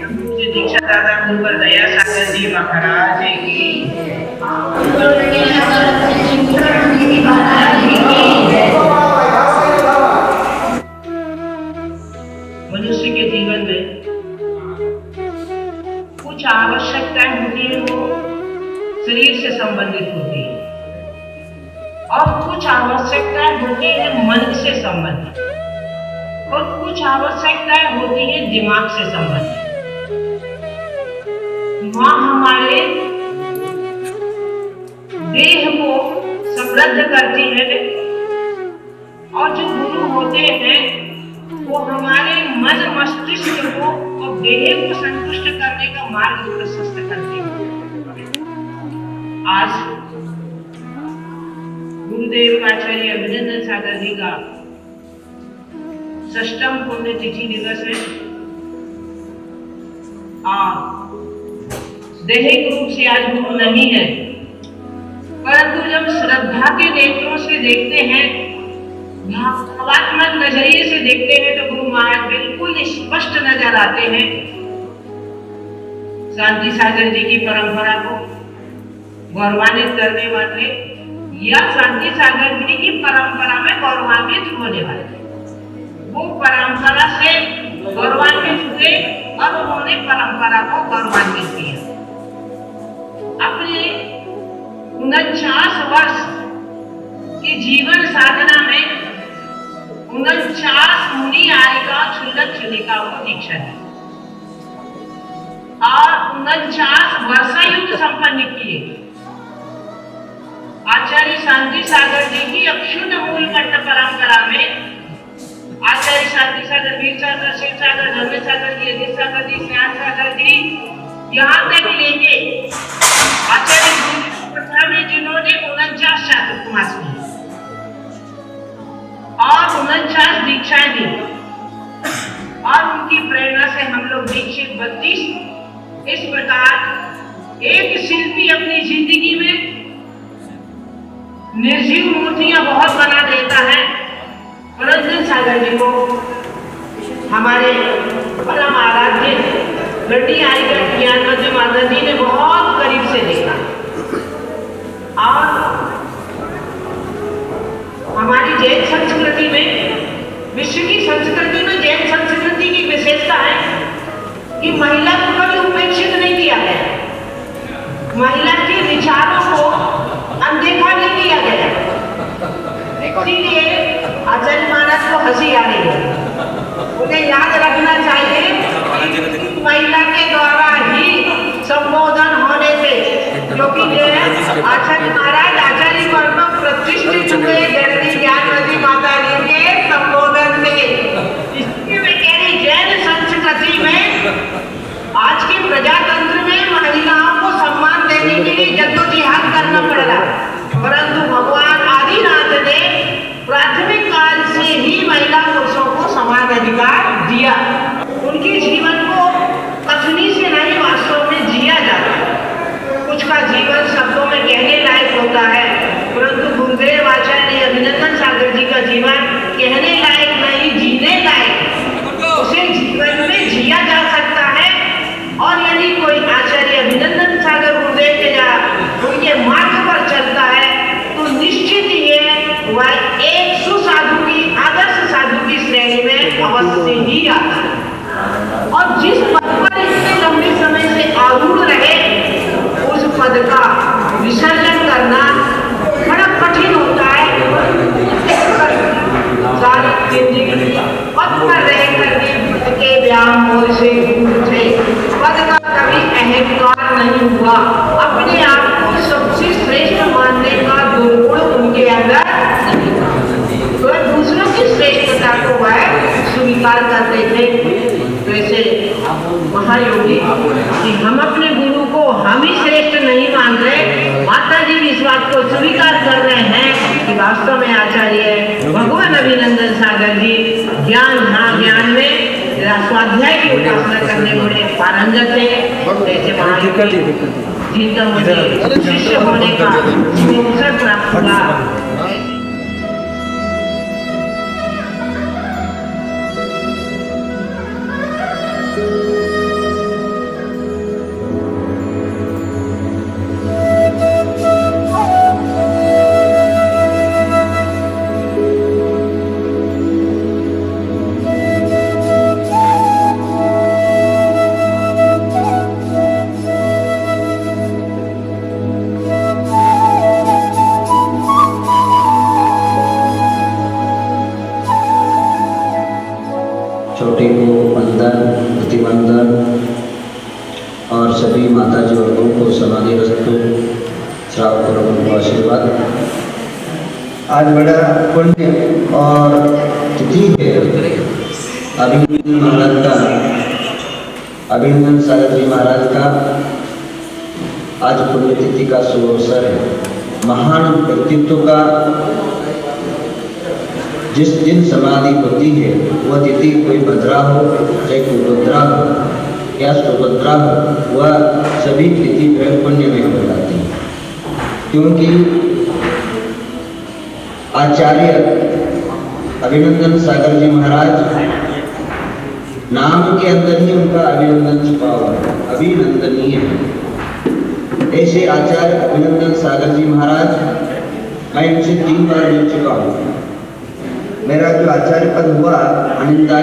पूज्य दीक्षा दादा गुरुवर दया सागर जी महाराज की मनुष्य के जीवन में कुछ आवश्यकताएं होती है वो शरीर से संबंधित होती है और कुछ आवश्यकताएं होती है मन से संबंधित और कुछ आवश्यकताएं होती है दिमाग से संबंधित। माँ हमारे देह को समृद्ध करती है और जो गुरु होते हैं वो हमारे मन मस्तिष्क को और देह को संतुष्ट करने का मार्ग प्रशस्त करते हैं। आज गुरुदेव आचार्य अभिनंदन सागर जी का षष्ठम पुण्य तिथि दिवस है और दैहिक रूप से आज गुरु नहीं है, परंतु जब श्रद्धा के नेत्रों से देखते हैं, भावात्मक नजरिए से देखते हैं तो गुरु महाराज बिल्कुल स्पष्ट नजर आते हैं। शांति सागर जी की परंपरा को गौरवान्वित करने वाले या शांति सागर जी की परंपरा में गौरवान्वित होने वाले, वो परंपरा से गौरवान्वित हुए और उन्होंने परंपरा को गौरवान्वित किया। अपने 49 वर्ष की जीवन साधना में 49 मुनि आयिका क्षुल्लक क्षुल्लिकाओं को दीक्षा दी और 49 वर्षायुग संपन्न किए। आचार्य शांति सागर जी की अक्षुण्ण मूल मट्ट परंपरा में आचार्य शांति सागर, वीर सागर, शिव सागर, धर्म सागर जी, अजीत सागर जी, स्नेहा सागर जी, यहाँ तक लेके आचार्य प्रथा में जिन्होंने 49 चातुर्मास में और 49 दीक्षाएं दी और उनकी प्रेरणा से हम लोग दीक्षित 32। इस प्रकार एक शिल्पी अपनी जिंदगी में निर्जीव मूर्तियां बहुत बना देता है, परंतु सागर जी को हमारे परम आराध्य गड्डी आयिका ज्ञानवती माता जी ने बहुत करीब से देखा और हमारी जैन संस्कृति में, विश्व की संस्कृति में जैन संस्कृति की विशेषता है कि महिला को कभी उपेक्षित नहीं किया गया, महिला के विचारों को अनदेखा नहीं किया गया। इसीलिए आचार्य महाराज को हंसी आ रही है। उन्हें याद रखना चाहिए कि महिला के द्वारा ही संबोधन होने से, क्योंकि आचार्य महाराज आचार्य पद पर प्रतिष्ठित हुए गड्डी ज्ञानवती माता जी के संबोधन से। इसलिए मैं कह रही, जैन संस्कृति में आज के प्रजातंत्र में महिलाओं को सम्मान देने के लिए जद्दोजहद करना पड़ रहा है, परंतु भगवान आदिनाथ ने प्राथमिक काल से ही महिला पुरुषों को समान अधिकार दिया। उनके जीवन को कथनी से नहीं, वास्तव में जिया जाता है। कुछ का जीवन शब्दों में कहने लायक होता है, परंतु गुरुदेव आचार्य अभिनंदन सागर जी का जीवन कहने लायक नहीं, जीने लायक, उसे जीवन में जिया जा सकता है। और यदि कोई आचार्य अभिनंदन सागर गुरुदेव के उनके मार्ग पर चलता है तो निश्चित ही वह एक सुसाधु की, आदर्श साधु की श्रेणी में अवश्य ही आता है। और जिस पद पर इतने लंबे समय से आरूढ़ रहे, उस पद का विसर्जन करना बड़ा कठिन होता है। पद पर रह करके व्यायाम और से पद का कभी अहंकार नहीं हुआ। अपने आप को सबसे श्रेष्ठ मानने का दुर्गुण उनके अंदर नहीं था, तो दूसरों की श्रेष्ठता को वह स्वीकार करते थे। वैसे महायोगी कि हम अपने गुरु को हम ही श्रेष्ठ नहीं मान रहे, माता जी भी इस बात को स्वीकार कर रहे हैं कि वास्तव में आचार्य भगवान अभिनंदन सागर जी ज्ञान में स्वाध्याय की उपासना करने बड़े पारंगत है। जैसे जिनका मुझे शिष्य होने का अवसर प्राप्त हुआ। छोटी को वंदन, प्रतिवंदन और सभी माता जी वर्गों को समाधि रस्तु श्रावक को आशीर्वाद। आज बड़ा पुण्य और तिथि है अभिनंदन महाराज का, अभिनंदन सागर जी महाराज का आज पुण्यतिथि का शुभ अवसर है। महान व्यक्तित्व का जिस दिन समाधि होती है वह तिथि कोई भद्रा हो चाहे कुभद्रा हो या सुभद्रा हो, वह सभी तिथि पुण्य में हो जाती है, क्योंकि आचार्य अभिनंदन सागर जी महाराज नाम के अंदर ही उनका अभिनंदन छुपा हुआ है, अभिनंदनीय है। ऐसे आचार्य अभिनंदन सागर जी महाराज मैं इनसे 3 बार मिल चुका हूँ। मेरा जो आचार्य पद हुआ अनिंदा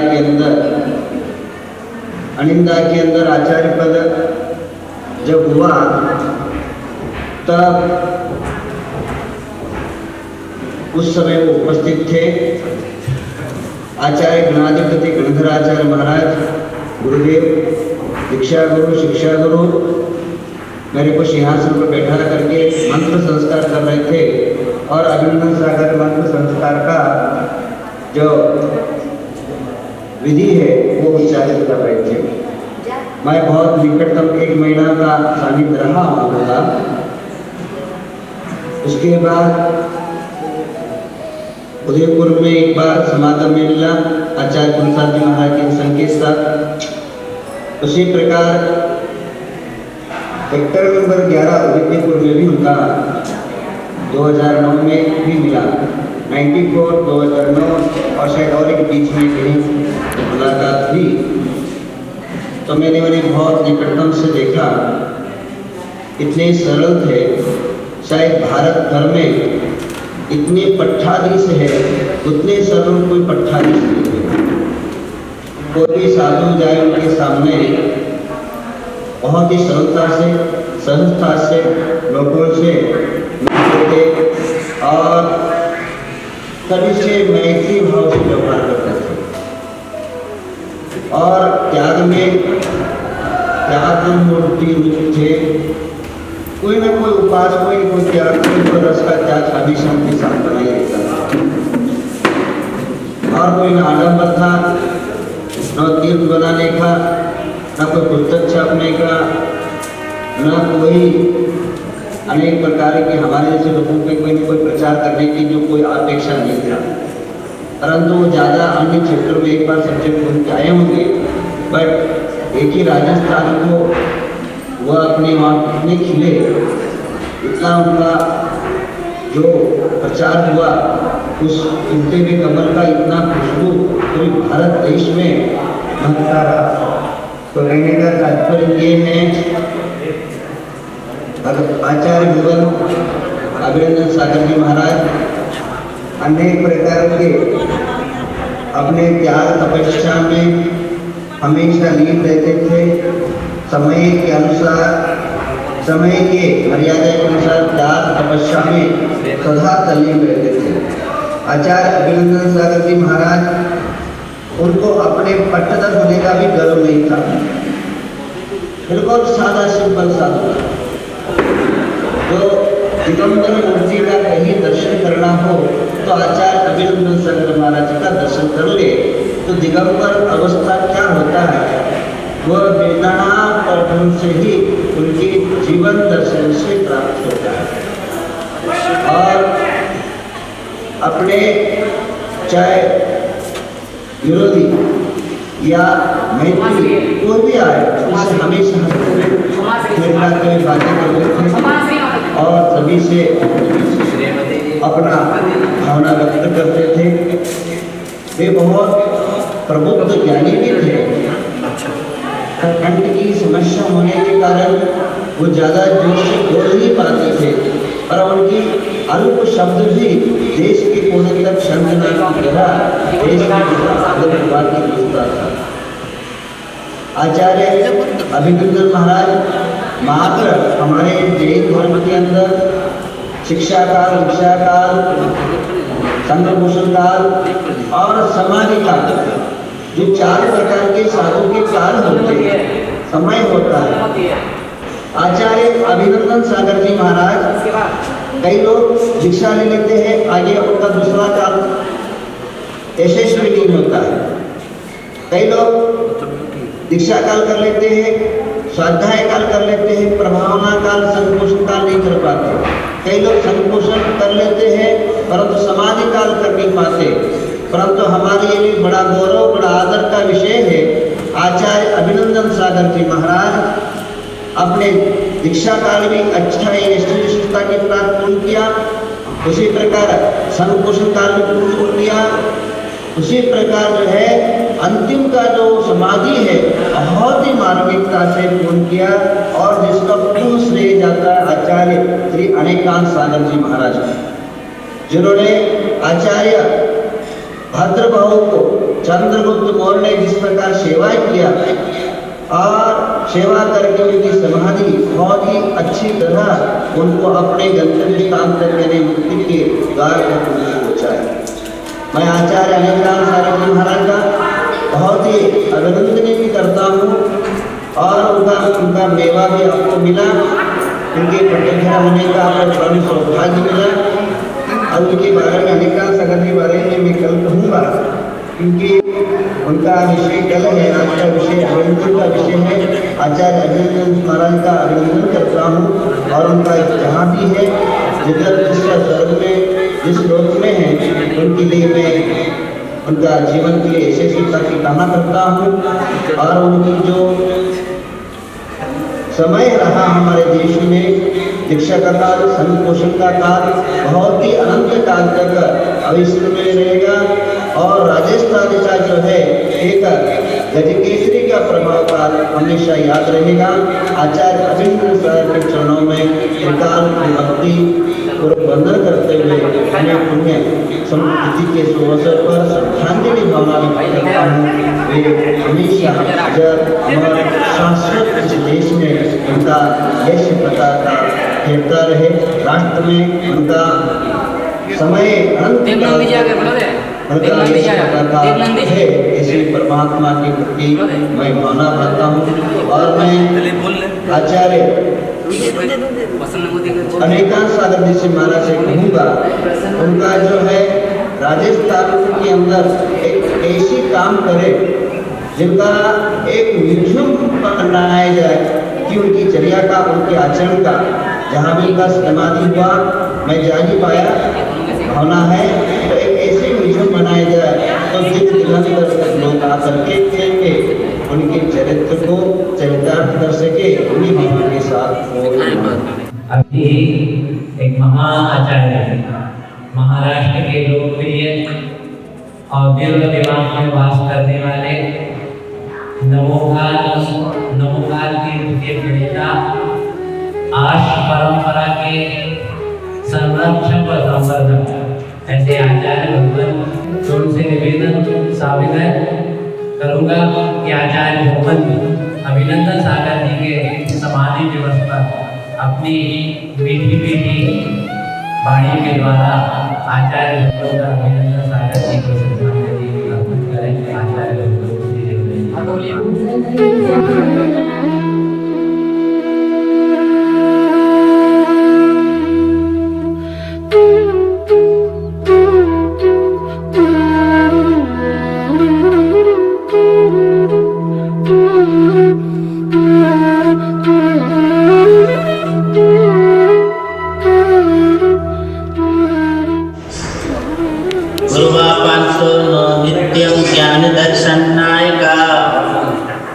के अंदर आचार्य पद जब हुआ तब उस समय वो उपस्थित थे। आचार्य गणाधिपति गणधराचार्य महाराज गुरुदेव दीक्षा गुरु शिक्षा गुरु मेरे को सिंहासन पर बैठा करके मंत्र संस्कार कर रहे थे और अभिनंदन सागर मंत्र संस्कार का जो विधि है वो उच्चारित कर रहे थे। मैं बहुत निकटतम 1 महीना का सानिध्य रहा होगा। उसके बाद उदयपुर में एक बार समागम में मिला आचार्य कुलसाद जी महाराज के संकेत साथ। उसी प्रकार सेक्टर नंबर 11 उदयपुर में भी उनका 2009 में भी मिला। 94, 2009 और शायद और एक बीच में कहीं मुलाकात हुई तो मैंने उन्हें बहुत निकटतम से देखा। इतने सरल थे, शायद भारत भर में इतने पट्टाधीश है उतने सरल कोई पट्टाधीश नहीं है। कोई भी साधु जाए उनके सामने बहुत ही सरलता से सहजता से लोगों से मिलते और सभी से मैत्री भाव से व्यवहार करते थे। और त्याग में त्याग मूर्ति रूप थे। कोई ना कोई उपास कोई त्याग कोई रस का त्याग हमेशा उनके साथ बनाए रहता था। और कोई ना आडम्बर था, न तीर्थ बनाने का, न कोई पुस्तक छापने का, न कोई अनेक प्रकार के हमारे जैसे लोगों के कोई न कोई प्रचार करने की जो कोई अपेक्षा नहीं था। परंतु वो ज़्यादा अन्य क्षेत्रों में एक बार सब्जेक्ट घूम के आए होंगे, बट एक ही राजस्थान को वह अपने वहाँ इतने खिले, इतना उनका जो प्रचार हुआ, उस खिलते हुए कमल का इतना खुशबू पूरे भारत देश में महकता रहा। तो कहने का तात्पर्य ये है, आचार्य भगवान अभिनंदन सागर जी महाराज अनेक प्रकार के अपने त्याग तपस्या में हमेशा लीन रहते थे। समय के अनुसार, समय के मर्यादा के अनुसार त्याग तपस्या में सदा तल्लीन रहते थे। आचार्य अभिनंदन सागर जी महाराज उनको अपने पट्टधर होने का भी गर्व नहीं था। बिल्कुल सादा सिंपल साधु। तो दिगंबर मूर्ति का कहीं दर्शन करना हो तो आचार्य अभिनंदन सागर महाराज का दर्शन कर ले तो दिगंबर अवस्था क्या होता है वह वेदना पठन से ही उनके जीवन दर्शन से प्राप्त होता है। और अपने चाहे विरोधी या मैत्री कोई भी आए उससे हमेशा बातें करते थे और सभी से अपना भावना व्यक्त करते थे। वे बहुत प्रबुद्ध ज्ञानी भी थे। कंठ की समस्या होने के कारण वो ज़्यादा जोर से बोल नहीं पाते थे, पर उनकी अल्प शब्द भी देश के कोने तक शंखनाद की तरह देश की गुजरता था। आचार्य अभिनंदन महाराज मात्र हमारे जैन धर्म के अंदर शिक्षा काल, दीक्षा काल, संघभूषण काल और समाधि काल, जो 4 प्रकार के साधु के काल होते हैं, समय होता है। आचार्य अभिनंदन सागर जी महाराज कई लोग दीक्षा ले लेते हैं, आगे उनका दूसरा काल यशस्वी नहीं होता है। कई लोग दीक्षा काल कर लेते हैं, स्वाध्याय काल कर लेते हैं, प्रभावना काल, संपोषण काल नहीं कर पाते। कई लोग संपोषण कर लेते हैं परंतु समाधि काल कर नहीं पाते। परंतु हमारे लिए बड़ा गौरव, बड़ा आदर का विषय है। आचार्य अभिनंदन सागर जी महाराज अपने दीक्षा काल में अच्छा निष्ठा के प्राप्त पूर्ण किया, उसी प्रकार संपोषण काल में पूर्ण किया, उसी प्रकार जो है अंतिम का जो समाधि है बहुत ही मार्मिकता से पूर्ण किया और जिसका पूर्ण श्रेय जाता है आचार्य श्री अनेकांत सागर जी महाराज को, जिन्होंने आचार्य भद्रभाव को चंद्रगुप्त मौर्य ने जिस प्रकार सेवा किया और सेवा करके उनकी समाधि बहुत ही अच्छी तरह उनको अपने गंतव्य स्थान तक यानी मुक्ति के द्वार तक पहुँचाए। मैं आचार्य अनिकानंद सागर जी महाराज का बहुत ही अभिनंदन भी करता हूँ और उनका मेवा भी आपको मिला, उनके पटंखरा होने का आपको बड़ा सौभाग्य मिला। और उनके बारे में अनिकानंद सागर के बारे में मैं कल कहूँगा, क्योंकि उनका विषय कल है, आज का विषय अभिनंदन का विषय है। आचार्य अभिनंदन महाराज का अभिनंदन करता हूँ और उनका जहाँ भी है जिधर जिस स्वर्ग में जिस लोक में है उनके लिए मैं उनका जीवन के लिए ऐसे शिक्षा की कामना करता हूँ। और उनकी जो समय रहा हमारे देश में दीक्षा का काल, संघ पोषण का काल बहुत ही अनंत काल तक अविष्ट में रहेगा। और राजस्थान का जो है एक गजकेसरी का प्रभाव काल हमेशा याद रहेगा। आचार्य अभिनंदन साहब के चरणों में त्रिकाल की भक्ति और वंदन करते हुए हमें पुण्य स्मृति के अवसर पर श्रद्धांजलि भावना व्यक्त करता हूँ। वे हमेशा जब और शाश्वत इस देश में उनका यश पताका फहरता रहे, राष्ट्र में उनका समय अनंत है, ऐसे परमात्मा के प्रति मैं भावना करता हूँ। और मैं आचार्य अनिकानंद सागर जी से महाराज से कहूँगा, उनका जो है राजस्थान के अंदर एक ऐसी काम करे जिनका एक म्यूजियम बनाया जाए कि उनकी चर्या का, उनके आचरण का, जहाँ भी उनका समाधि हुआ मैं जा नहीं पाया, भावना है तो एक ऐसे म्यूजियम बनाया जाए तो दिन दिगंतर लोग आकर के उनके चरित्र को चरितार्थ कर सके, उन्हीं भावना के साथ। अभी एक महान आचार्य, महाराष्ट्र के लोकप्रिय और दिव्य दिमाग में वास करने वाले नवोकाल के द्वितीय प्रणेता, आर्ष परंपरा के संरक्षक व संवर्धक ऐसे आचार्य भगवान, तो उनसे निवेदन साविनय करूँगा कि आचार्य भगवान अभिनंदन सागर जी के समाधि दिवस पर अपनी मीठी मीठी वाणी के द्वारा आचार्य भगवान अभिनंदन सागर जी को श्रद्धांजलि अर्पित करें। आचार्य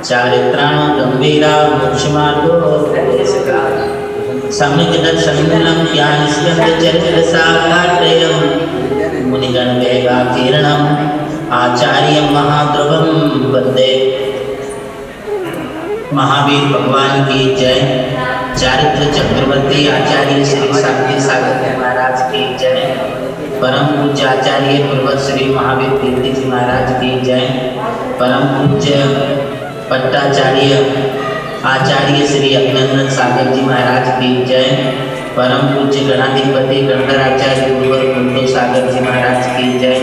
चारित्राण गंभीरा मोक्षमार्गो सम्यक दर्शनमूलम ज्ञान स्कंद चरित्र साकार्यम मुनिगण वेगाकीर्णम आचार्य महाध्रुवम वंदे। महावीर भगवान की जय। चारित्र चक्रवर्ती आचार्य श्री शांति सागर महाराज की जय। परम पूज्य आचार्य पूर्वत श्री महावीर कीर्ति जी महाराज की जय। परम पूज्य पट्टाचार्य आचार्य श्री अभिनंदन सागर जी महाराज की जय। परम पूज्य गणाधिपति गणधराचार्य गुरुवर कुंडू सागर जी महाराज की जय।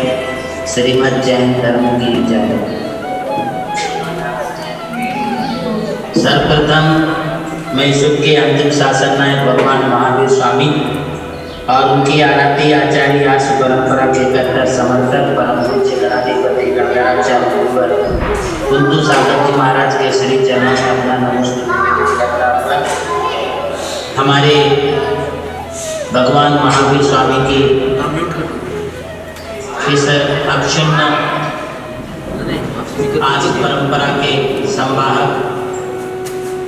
श्रीमद जैन धर्म की जय। सर्वप्रथम मैं ईश्वर के अंतिम शासन नायक भगवान महावीर स्वामी और उनकी आराध्य आचार्य आर्ष परंपरा के कट्टर समर्थक परम पूज्य गणाधिपति गणधराचार्य गुरुवर कुंडू सागर जी महाराज के श्री चरणों में अपना नमस्कार। हमारे भगवान महावीर स्वामी की इस अक्षुण्ण आर्ष परंपरा के संवाहक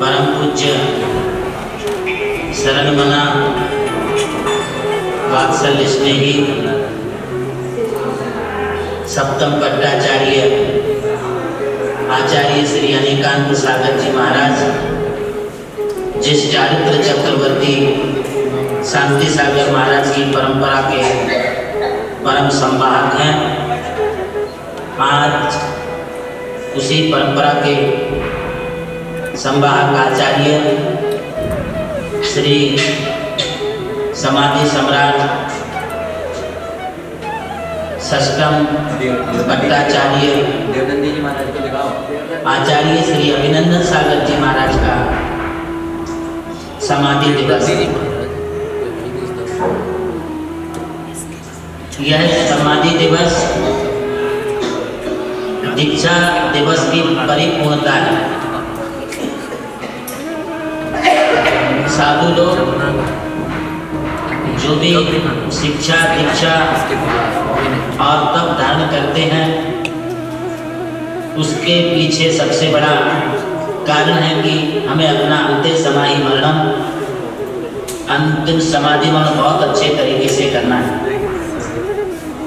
परम पूज्य शरण मना वात्सल्य स्नेही सप्तम पट्टाचार्य आचार्य श्री अनिकानंद सागर जी महाराज, जिस चारित्र चक्रवर्ती शांति सागर महाराज की परंपरा के परम संवाहक हैं, आज उसी परंपरा के संवाहक आचार्य श्री समाधि सम्राट षष्ठम भट्टाचार्य देवनंदी जी महाराज को दिखाओ। आचार्य श्री अभिनंदन सागर जी महाराज का समाधि दिवस। यह समाधि दिवस दीक्षा दिवस की परिपूर्णता है। साधु लोग जो भी शिक्षा दीक्षा और तप धारण करते हैं, उसके पीछे सबसे बड़ा कारण है कि हमें अपना अंतिम समाधि मरणम बहुत अच्छे तरीके से करना है।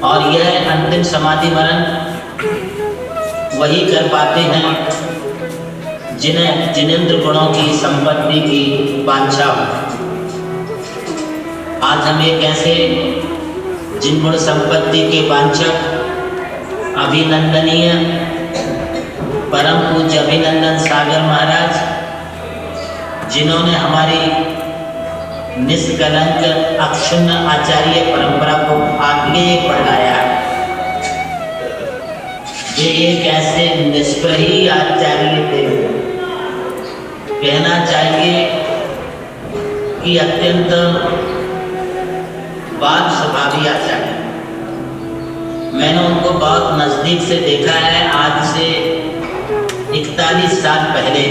और यह अंतिम समाधि मरण वही कर पाते हैं जिन्हें जिनेंद्र गुणों की संपत्ति की वांछा हो। आज हम एक ऐसे जिन गुण संपत्ति के वांछक अभिनंदनीय परम पूज्य अभिनंदन सागर महाराज, जिन्होंने हमारी निष्कलंक अक्षुण्ण आचार्य परंपरा को आगे बढ़ाया। ये एक ऐसे निष्प्रही आचार्य थे, कहना चाहिए कि अत्यंत बाल स्वभावी आचार्य। मैंने उनको बहुत नजदीक से देखा है। आज से 41 साल पहले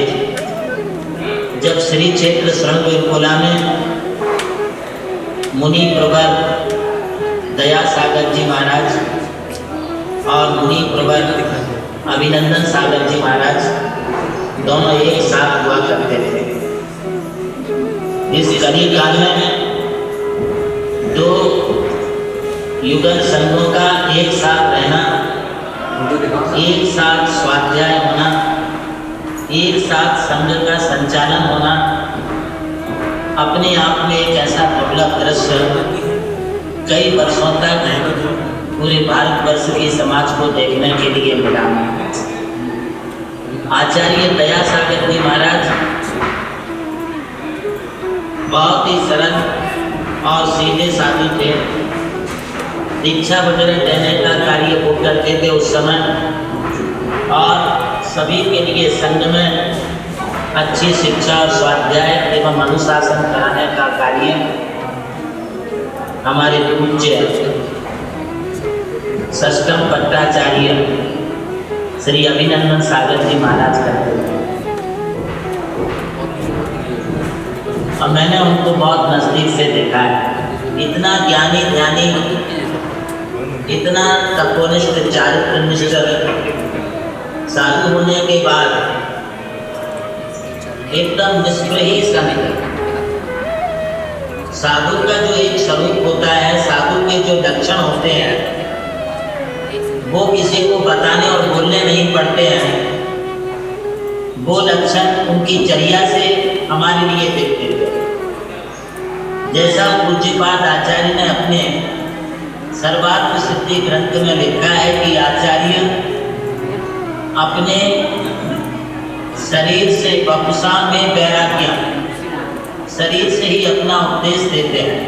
जब श्री क्षेत्र शरणपुरकोला में मुनि प्रवर दया सागर जी महाराज और मुनि प्रवर अभिनंदन सागर जी महाराज दोनों एक साथ हुआ करते थे। इस कली काल में 2 युगल संघों का एक साथ रहना, एक साथ स्वाध्याय होना, एक साथ संघ का संचालन होना अपने आप में एक ऐसा दुर्लभ दृश्य कई वर्षों तक पूरे भारतवर्ष के समाज को देखने के लिए मिला। आचार्य दया सागर जी महाराज बहुत ही सरल और सीधे साधु थे। दीक्षा वगैरह देने का कार्य वो करते थे उस समय, और सभी के लिए संघ में अच्छी शिक्षा और स्वाध्याय एवं अनुशासन कराने का कार्य हमारे पूज्य षष्ठम भट्टाचार्य श्री अभिनंदन सागर जी महाराज करते थे। और मैंने उनको बहुत नजदीक से देखा है। इतना ज्ञानी ध्यानी, इतना तपोनिष्ठ चारित्रनिष्ठ साधु होने के बाद एकदम निष्प्रही समित। साधु का जो एक स्वरूप होता है, साधु के जो लक्षण होते हैं, वो किसी को बताने और बोलने नहीं पड़ते हैं। वो लक्षण उनकी चर्या से हमारे लिए दिखते हैं। जैसा पूज्यपाद आचार्य ने अपने सर्वात्म सिद्धि ग्रंथ में लिखा है कि आचार्य अपने शरीर से वपुषा में वैराग्य, शरीर से ही अपना उपदेश देते हैं।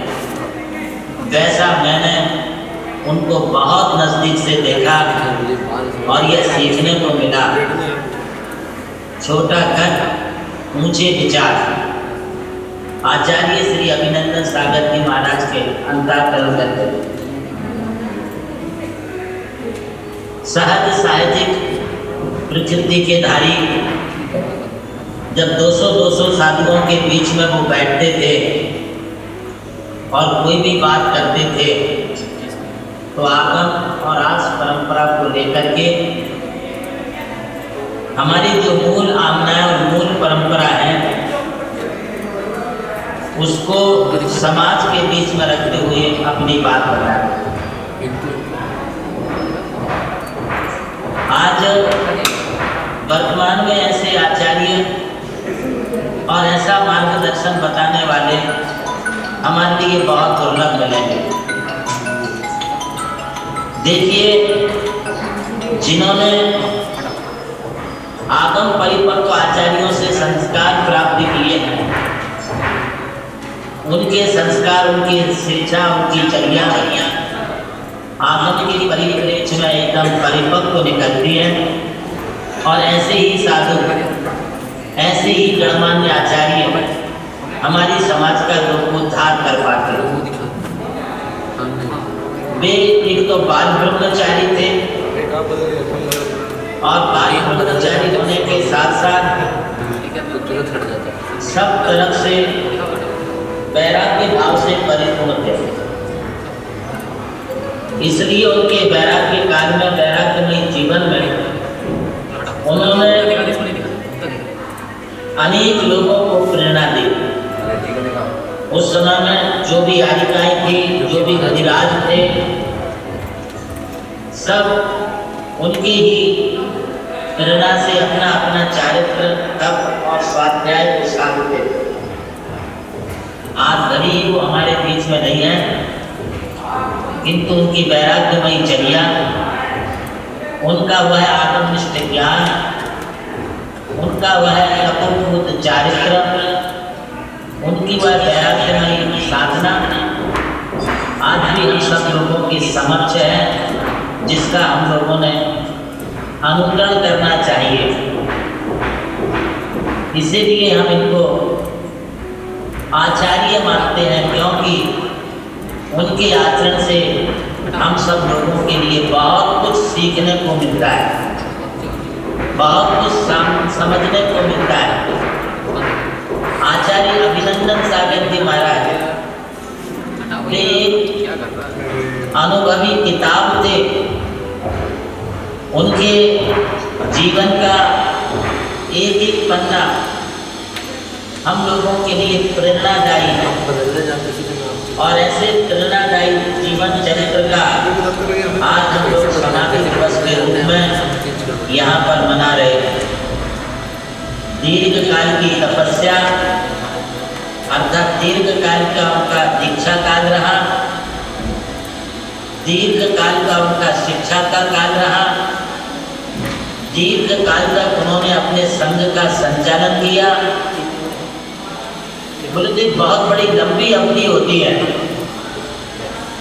वैसा मैंने उनको बहुत नजदीक से देखा और यह सीखने को मिला। छोटा कद, ऊंचे विचार। आचार्य श्री अभिनंदन सागर जी महाराज के अंतःकरण करते सहज साहित्यिक प्रकृति के धारी। जब 200 साधुओं के बीच में वो बैठते थे और कोई भी बात करते थे तो आगम और आस परंपरा को लेकर के हमारी जो मूल आमनाएं और मूल परंपरा है उसको समाज के बीच में रखते हुए अपनी बात बताया। आज वर्तमान में ऐसे आचार्य और ऐसा मार्गदर्शन बताने वाले हमारे लिए बहुत दुर्लभ मिलेंगे। देखिए, जिन्होंने आगम परिपक्व आचार्यों से संस्कार प्राप्त किए हैं, उनके संस्कार, उनकी शिक्षा, उनकी चर्या आगम के परिप्रेक्ष्य में एकदम परिपक्व निकलती है। और ऐसे ही साधु, ऐसे ही गणमान्य आचार्य हमारी समाज का लोकोद्धार कर पाते हैं। वे एक तो बाल ब्रह्मचारी थे और बाल ब्रह्मचारी होने के साथ साथ सब तरफ से वैराग्य भाव से परिपूर्ण थे। इसलिए उनके वैराग्य काल में, वैराग्यमय जीवन में उन्होंने अनेक लोगों को प्रेरणा दी। उस समय में जो भी आरिकाएं थी, जो भी अधिराज थे, सब उनकी ही प्रेरणा से अपना अपना चारित्र, तप और स्वाध्याय को साधते थे। आज भले वो हमारे बीच में नहीं है, किंतु उनकी वैराग्यमयी चर्या, उनका वह आत्मनिष्ठ ज्ञान, उनका वह अपूर्व चारित्र, उनकी वह वैराग्यमयी साधना आज भी हम सब लोगों के समक्ष है, जिसका हम लोगों ने अनुकरण करना चाहिए। इसीलिए हम इनको आचार्य मानते हैं, क्योंकि उनके आचरण से हम सब लोगों के लिए बहुत कुछ सीखने को मिलता है, बहुत कुछ समझने को मिलता है। आचार्य अभिनंदन सागर जी महाराज वे अनुभवी किताब थे। उनके जीवन का एक एक पन्ना हम लोगों के लिए प्रेरणादायी है। और ऐसे प्रेरणादायी जीवन चरित्र का आज हम लोग समाधि दिवस के रूप में यहाँ पर मना रहे। दीर्घ काल की तपस्या अर्थात दीर्घ काल का उनका दीक्षा काल रहा, दीर्घ काल का उनका शिक्षा का काल रहा, दीर्घ काल तक उन्होंने अपने संघ का संचालन किया। बोलते बहुत बड़ी लंबी अवधि होती है।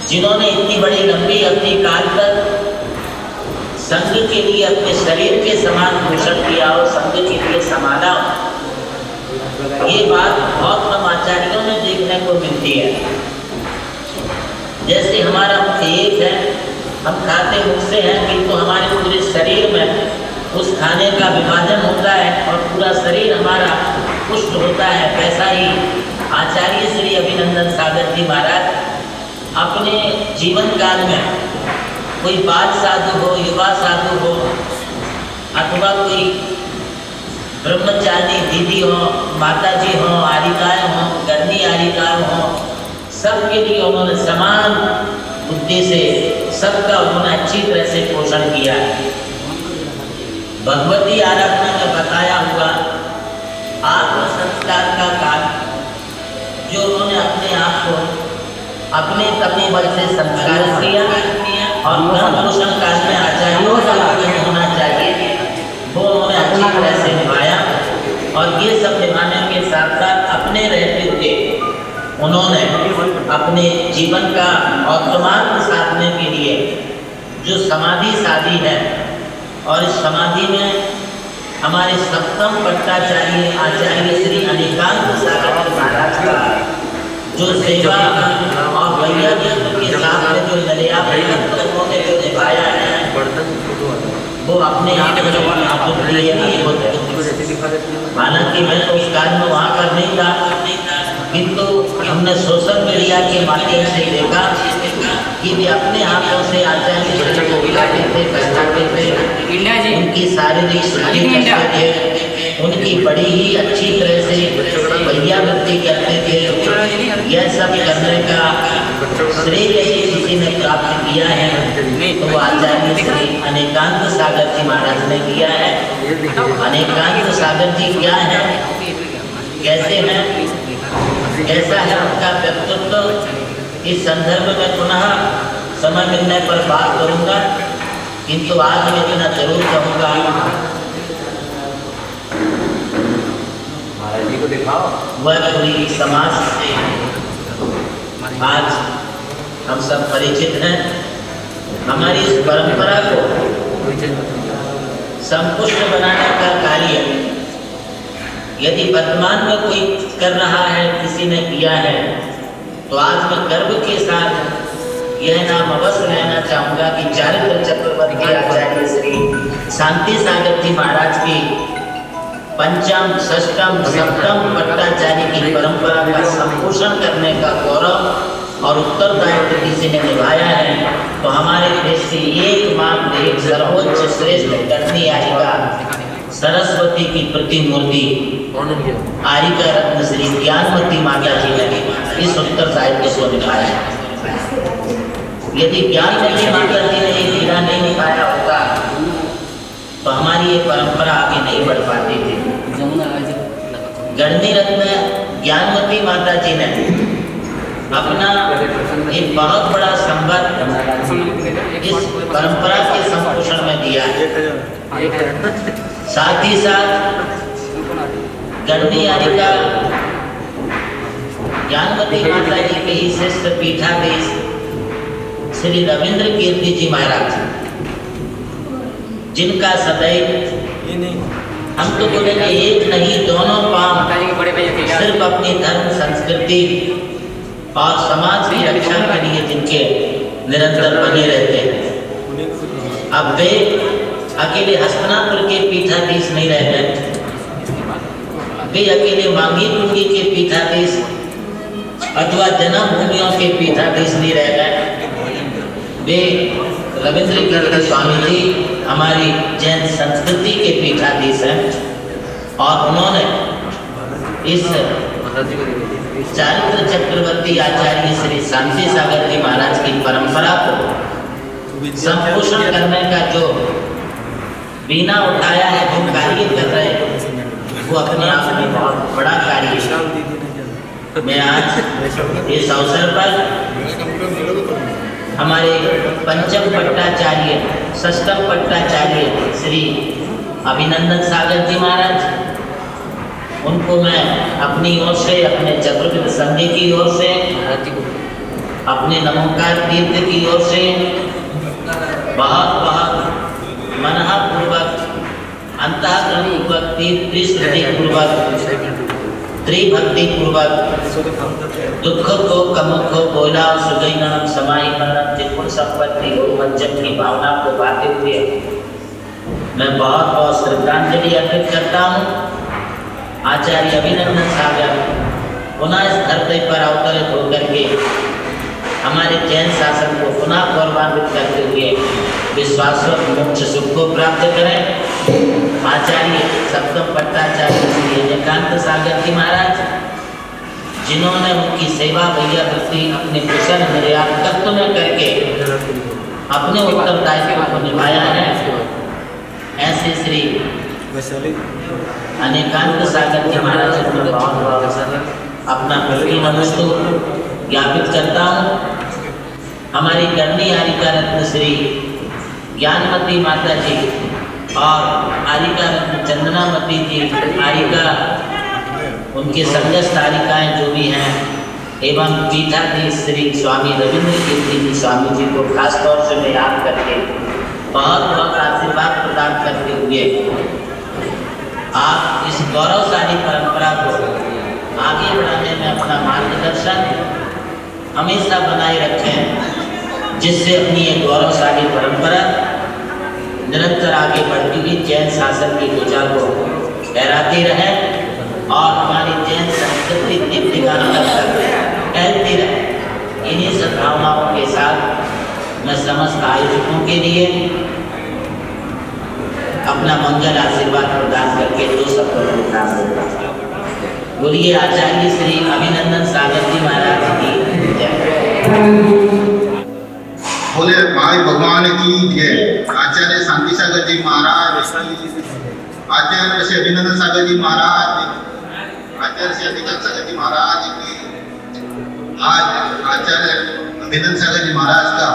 जिन्होंने इतनी बड़ी लंबी अवधि काल तक संघ के लिए अपने शरीर के समान पोषण किया हो, संघ के लिए संभाला हो, ये बात बहुत कम आचार्यों में देखने को मिलती है। जैसे हमारा मुख एक है, हम खाते मुख से हैं, किंतु हमारे पूरे शरीर में उस खाने का विभाजन होता है और पूरा शरीर हमारा पुष्ट होता है। वैसा ही आचार्य श्री अभिनंदन सागर जी महाराज अपने जीवन काल में कोई बाल साधु हो, युवा साधु हो, अथवा कोई ब्रह्मचारी दीदी हो, माता जी हो, आरिकाएँ हो, गर्मी आरिकाएँ हो, सबके लिए उन्होंने समान बुद्धि से सबका उन्होंने अच्छी तरह से पोषण किया है। भगवती आराधना में बताया हुआ आत्म संस्कार का काल, जो उन्होंने अपने आप को अपने तपने बल से संस्कार किया और धर्म पोषण काल में आचार्यों का लक्षण होना चाहिए, वो उन्होंने अच्छी तरह से निभाया। और ये सब निभाने के साथ साथ अपने रहते हुए उन्होंने अपने जीवन का औत्तमार्ग साधने के लिए जो समाधि साधी है, और इस समाधि में हमारे सप्तम पट्टाचार्य आचार्य श्री अनेकांत सागर महाराज का जो सेवा और वैज्ञानिक के साथ में जो दरिया ने जो निभाया है, वो अपने आप में नहीं होते। हालांकि मैं तो उस कार्य में वहाँ पर नहीं था, किंतु हमने सोशल मीडिया के माध्यम से देखा कि वे अपने हाथों से आचार्य को खिलाते थे, पहनाते थे, उनकी शारीरिक शुद्धि करते थे, उनकी बड़ी ही अच्छी तरह से वैज्ञानिक करते थे। यह सब करने का श्रेय यदि किसी ने प्राप्त किया है तो वो आचार्य श्री अनेकांत सागर जी महाराज ने किया है। अनेकांत सागर जी क्या है, कैसे हैं, कैसा है उनका व्यक्तित्व, इस संदर्भ में पुनः समय मिलने पर बात करूंगा, किंतु आज मैं इतना जरूर कहूँगा, महाराज जी को दिखाओ, वह पूरी समाज से आज हम सब परिचित हैं। हमारी इस परंपरा को संपुष्ट बनाने का कार्य यदि वर्तमान में कोई कर रहा है, किसी ने किया है, तो आज मैं गर्व के साथ यह नाम अवश्य लेना चाहूँगा कि चारित्र चक्रवर्ती आचार्य श्री शांति सागर जी महाराज की पंचम, षष्टम, सप्तम पट्टाचार्य की परंपरा का संपोषण करने का गौरव और उत्तरदायित्व किसी ने निभाया है, तो हमारे देश की एकमात्र एक सर्वोच्च श्रेष्ठ कन्या आरिका सरस्वती की प्रतिमूर्ति आरिका रत्न श्री ज्ञानमती माता जी ने इस उत्तरदायित्व को निभाया है। यदि ज्ञानमती माता जी ने ये हीरा नहीं निभाया होता तो हमारी ये परंपरा आगे नहीं बढ़ पाती थी। गणनी रत्न ज्ञानमती माता जी ने अपना एक बहुत बड़ा संबंध इस परंपरा के संपोषण में दिया है। साथ ही साथ गणनी आरिका ज्ञानमती माता जी के ही श्रेष्ठ पीठाधीश श्री रविंद्र कीर्ति जी महाराज, जिनका सदैव हम तो बोलेंगे एक नहीं दोनों पांव सिर्फ अपनी धर्म, संस्कृति और समाज की रक्षा के लिए जिनके निरंतर बने रहते हैं। अब वे अकेले हस्तिनापुर के पीठाधीश नहीं रह गए, वे अकेले मांगी टुंगी के पीठाधीश अथवा जन्मभूमियों के पीठाधीश नहीं रह गए। वे रविंद्र कीर्ति स्वामी जी हमारी जैन संस्कृति के पीठाधीश हैं और उन्होंने इस चारित्र चक्रवर्ती आचार्य श्री शांति सागर जी महाराज की परंपरा को संपोषण करने का जो बीना उठाया है, जो कार्य कर रहे हैं, वो अपने आप में बहुत बड़ा कार्य है। मैं आज इस अवसर पर हमारे पंचम पट्टाचार्य, षष्टम पट्टाचार्य श्री अभिनंदन सागर जी महाराज, उनको मैं अपनी ओर से, अपने चक्रवृत्त संघ की ओर से, अपने नमोकार तीर्थ की ओर से बहुत बहुत मनःपूर्वक, अंतःकरणपूर्वक, त्रिस्तुतिपूर्वक, त्रिभक्ति पूर्वक दुख को कमुख बोला सुगैनम समाई मनन त्रिपुर संपत्ति हो पंचम की भावना को बांधे हुए मैं बहुत बहुत श्रद्धांजलि अर्पित करता हूँ। आचार्य अभिनंदन सागर पुनः इस धरती पर अवतरित होकर के हमारे जैन शासन को पुनः गौरवान्वित करते हुए विश्वासवत मोक्ष सुख को प्राप्त करें। आचार्य सप्तम पट्टाचार्य श्री अनिकांत सागर जी महाराज, जिन्होंने उनकी सेवा भैया प्रति अपने कुशल निर्यातत्व में करके अपने उत्तरदायित्व को निभाया है, ऐसे श्री अनिकांत सागर जी महाराज को बहुत बहुत अपना प्रति नमस्कार ज्ञापित करता हूँ। हमारी गणनी आरिका रत्न श्री ज्ञानमती माता जी और आरिका रत्न चंदनामती जी आरिका, उनके संगस्थ आरिकाएँ जो भी हैं, एवं पीठाधीश श्री स्वामी रविंद्र कीर्ति जी स्वामी जी को खास तौर से मैं याद करके बहुत बहुत आशीर्वाद प्रदान करते हुए आप इस गौरवशाली परंपरा को आगे बढ़ाने में अपना मार्गदर्शन हमेशा बनाए रखें, जिससे अपनी ये गौरवशाली परंपरा निरंतर आगे बढ़ती हुई जैन शासन की ध्वजा को लहराती रहे और हमारी जैन संस्कृति दीप्तिमान तक फैलती रहे। इन्हीं सद्भावनाओं के साथ मैं समस्त आयोजकों के लिए अपना मंगल आशीर्वाद प्रदान करके दो शब्दों को प्रदान करता हूँ। बोलिए आचार्य श्री अभिनंदन सागर जी महाराज की जय। बोले भाई भगवान की जय। आचार्य शांति सागर जी महाराज, आचार्य श्री अभिनंदन सागर जी महाराज, आचार्य श्री अनिकांत सागर जी महाराज की। आज आचार्य अभिनंदन सागर जी महाराज का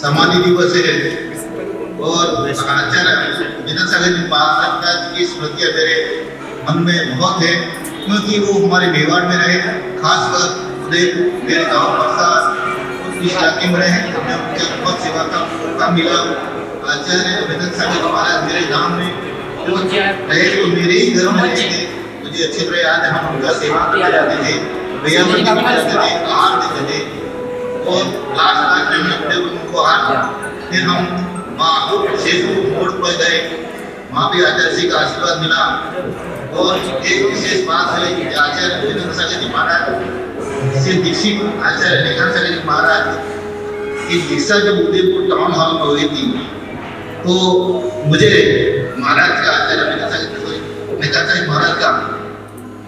समाधि दिवस है और आचार्य अभिनंदन सागर जी महाराज की स्मृति मेरे मन में बहुत है, क्योंकि वो हमारे मेवाड़ में रहे, खासकर मेरे गांव प्रसाद इस इलाके में रहे, मैं उनके बहुत सेवा का मौका मिला। आचार्य अभिनंदन सागर जी महाराज मेरे गांव में रहे तो मेरे ही घर में रहे थे। मुझे अच्छी तरह याद है, हम उनका सेवा करते जाते थे, भैया मंदिर में जाते थे, आहार देते थे और लास्ट में अपने उनको आहार। फिर हम वहाँ शेखपुर मोड़ पर गए, वहाँ पे आचार्य जी का आशीर्वाद मिला। और एक विशेष बात है कि आचार्य अभिनंदन सागर जी महाराज से दीक्षित आचार्य अनेकानंद सागर जी महाराज की दीक्षा जब उदयपुर टाउन हॉल में हुई थी तो मुझे महाराज का आचार्य अनेकानंद सागर जी महाराज का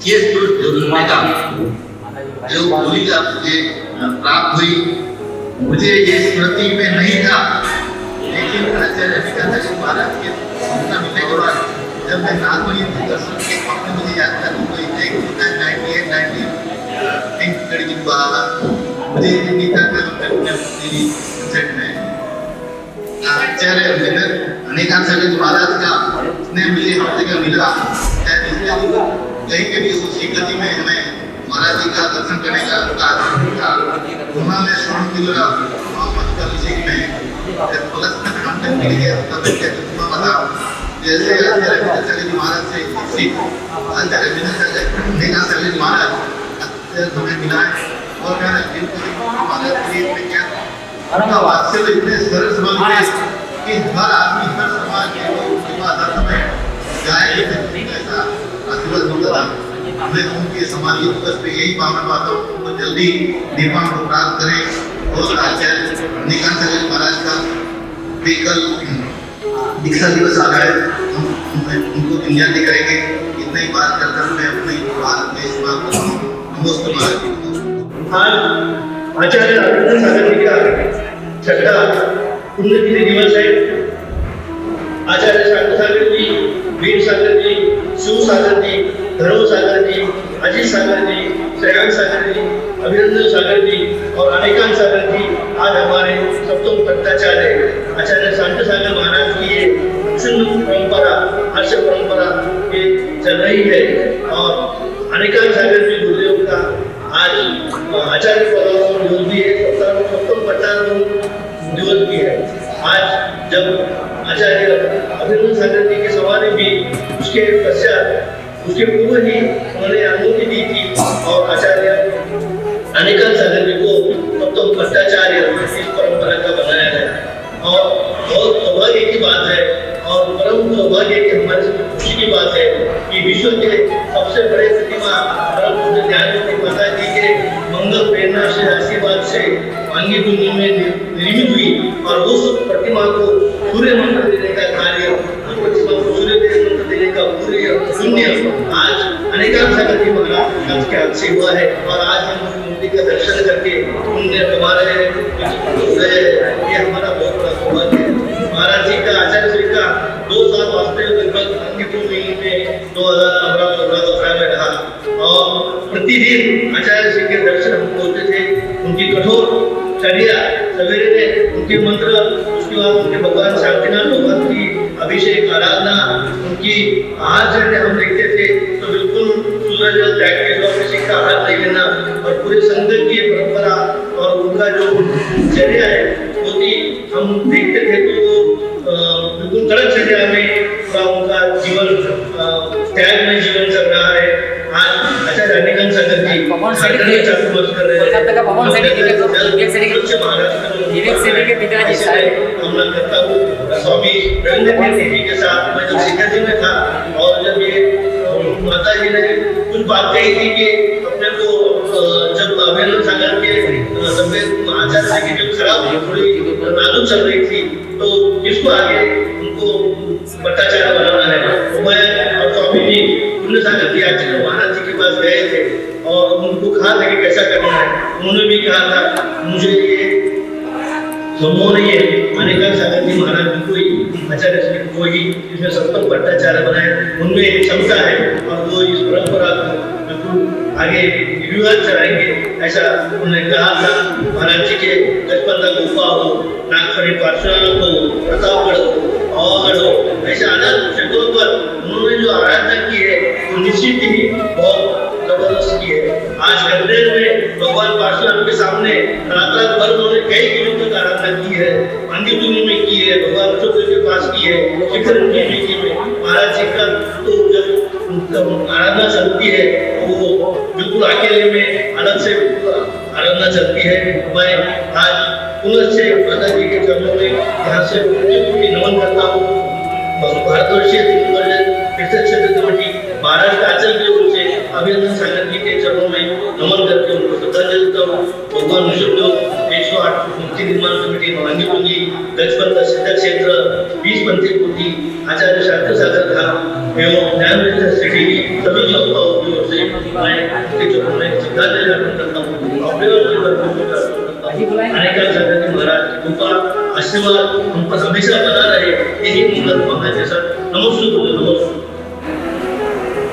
केस जोड़ने का जो भूमिका मुझे प्राप्त हुई, मुझे ये स्मृति में नहीं था। लेकिन आचार्य अनेकानंद सागर जी महाराज के सूचना मिलने के बाद जब मैं नागपुरी दर्शन के वक्त मुझे याद था तो 98 लड़की मुझे नहीं था मेरी सेट में आचार्य अनेकानंद सागर जी महाराज का स्नेह मुझे हर जगह मिला। कहीं के भी उसी गति में हमें महाराज जी का दर्शन करने का था। उन्होंने श्रवण किया मोहम्मद का विषय में प्लस में कंटेंट मिल गया तब क्या बता जैसे आचार्य अभिनंदन सागर जी महाराज से आचार्य अनेकानंद सागर जी महाराज हमें मिला है। और क्या महाराज में क्या उनका वात्सल्य तो इतने सरल समाज में कि हर आदमी हर समाज के लोग सेवा धर्म में जाए ऐसा आशीर्वाद मिलता था। मैं उनके समाज दिवस पे यही भावना पाता हूँ वो जल्दी निर्वाण को प्राप्त करें। और आचार्य अनेकानंद सागर जी महाराज का कल दीक्षा दिवस आ रहा है, हम उनको पुण्याति करेंगे। इतना ही बात करता हूँ मैं अपनी बात में इस बात को नमस्ते महाराज। आज आचार्य अभिनंदन सागर जी का छठा पुण्यतिथि दिवस है। आचार्य शांत सागर जी, वीर सागर जी, शिव सागर जी, धर्म सागर जी, अजीत सागर जी, श्रेयांश सागर जी, अभिनंदन सागर जी और अनेकानंद सागर जी आज हमारे सप्तम पट्टाचार्य आचार्य शांत सागर महाराज की ये अक्षुण्ण परंपरा, हर्ष परंपरा ये चल रही है। और अनेकानंद सागर जी गुरुदेव का आज आचार्य पराक्रम दिवस भी है, सप्तम पट्टाचार्य दिवस भी है। आज जब आचार्य अभिनंदन सागर जी के सवारी भी उसके पश्चात उसके पूर्व ही उन्होंने अनुमति दी थी और आचार्य अनेकानंद सागर जी को सप्तम पट्टाचार्य इस परंपरा का बनाया गया। और बहुत सौभाग्य की बात है और परम सौभाग्य की हमारे खुशी की बात है कि विश्व के सबसे बड़े प्रतिमा परम पूज्य ज्ञानमूर्ति माता जी के मंगल प्रेरणा से आशीर्वाद से वांगी दुनिया में निर्मित हुई और उस प्रतिमा को सूर्य मंत्र देने का कार्य, उस प्रतिमा को सूर्य मंत्र देने का पूरे पुण्य आज अनेकानंद सागर जी महाराज के हाथ से हुआ है। और आज हम उस मूर्ति का दर्शन करके पुण्य कमा रहे हैं, ये हमारा बहुत बड़ा सौभाग्य है। महाराज जी का आचार्य श्री का 2 साल वास्ते लगभग अंतिम महीने में 2015-16 में रहा और प्रतिदिन आचार्य श्री के दर्शन हम होते थे। उनकी कठोर चर्या सवेरे में उनके मंत्र, उसके बाद उनके भगवान शांतिनाथ भगवान की अभिषेक आराधना, उनकी आचरण हम देखते थे तो बिल्कुल सूरज त्याग के जो अभिषेक का हाथ नहीं लेना और पूरे संगत की परंपरा और उनका जो चर्या है वो भी हम देखते थे तो बिल्कुल कड़क चर्या में पूरा उनका जीवन त्याग में जीवन चल रहा है। आज आचार्य अनेकानंद सागर जी चातुर्मास कर रहे हैं। करता हूँ स्वामी रविंद्र जी के साथ मैं जब शिखर जी में था और जब ये माता जी ने कुछ बात कही थी कि अपने को जब अभिनंदन सागर के तबियत आचार्य जी की जो खराब थोड़ी नाजुक चल रही थी तो किसको आगे उनको पट्टाचार्य बनाना है तो मैं और स्वामी जी पुण्य सागर जी आचार्य महाराज जी के पास गए थे और उनको कहा था कि कैसा करना है। उन्होंने भी कहा था मुझे ये संभव नहीं है, अनेकानंद सागर जी महाराज जी को ही आचार्य श्री को ही इसमें सप्तम पट्टाचार्य बनाए, उनमें एक क्षमता है और वो इस परंपरा को बिल्कुल आगे विवाद चलाएंगे ऐसा उन्होंने कहा था। महाराज जी के गजपंदा गुफा हो, नागफनी पार्श्वनाथ हो, प्रतापगढ़ हो और ऐसे अनेक क्षेत्रों पर उन्होंने जो आराधना की है वो निश्चित ही बहुत जबरदस्त की है। आज गंदेर में भगवान पार्शुराम के सामने रात भर उन्होंने कई दिनों तक आराधना की है, अंगितुनी में की है, भगवान अशोक के पास की है, शिखर में महाराज जी का तो जब आराधना चलती है वो बिल्कुल अकेले में अलग से आराधना चलती है। मैं आज पुनः से माता जी के चरणों में यहाँ से नमन करता हूँ। भारतवर्षीय तीर्थ क्षेत्र कमेटी महाराष्ट्र आचरण की ओर से अभिनंदन सागर जी के चरणों में नमन करके उनको श्रद्धांजलि देता हूँ। भगवान ऋषभ 108 मूर्ति निर्माण कमेटी भांगीपुंगी गजपत सिद्ध क्षेत्र 20 पंथी पूर्ति आचार्य शास्त्र सागर धाम एवं ज्ञान सिटी सभी संस्थाओं की ओर से मैं उनके चरणों में श्रद्धांजलि अर्पण करता हूँ। अनेकाल सागर जी महाराज की कृपा आशीर्वाद हम पर हमेशा बना रहे, यही मुद्दा के साथ नमस्ते।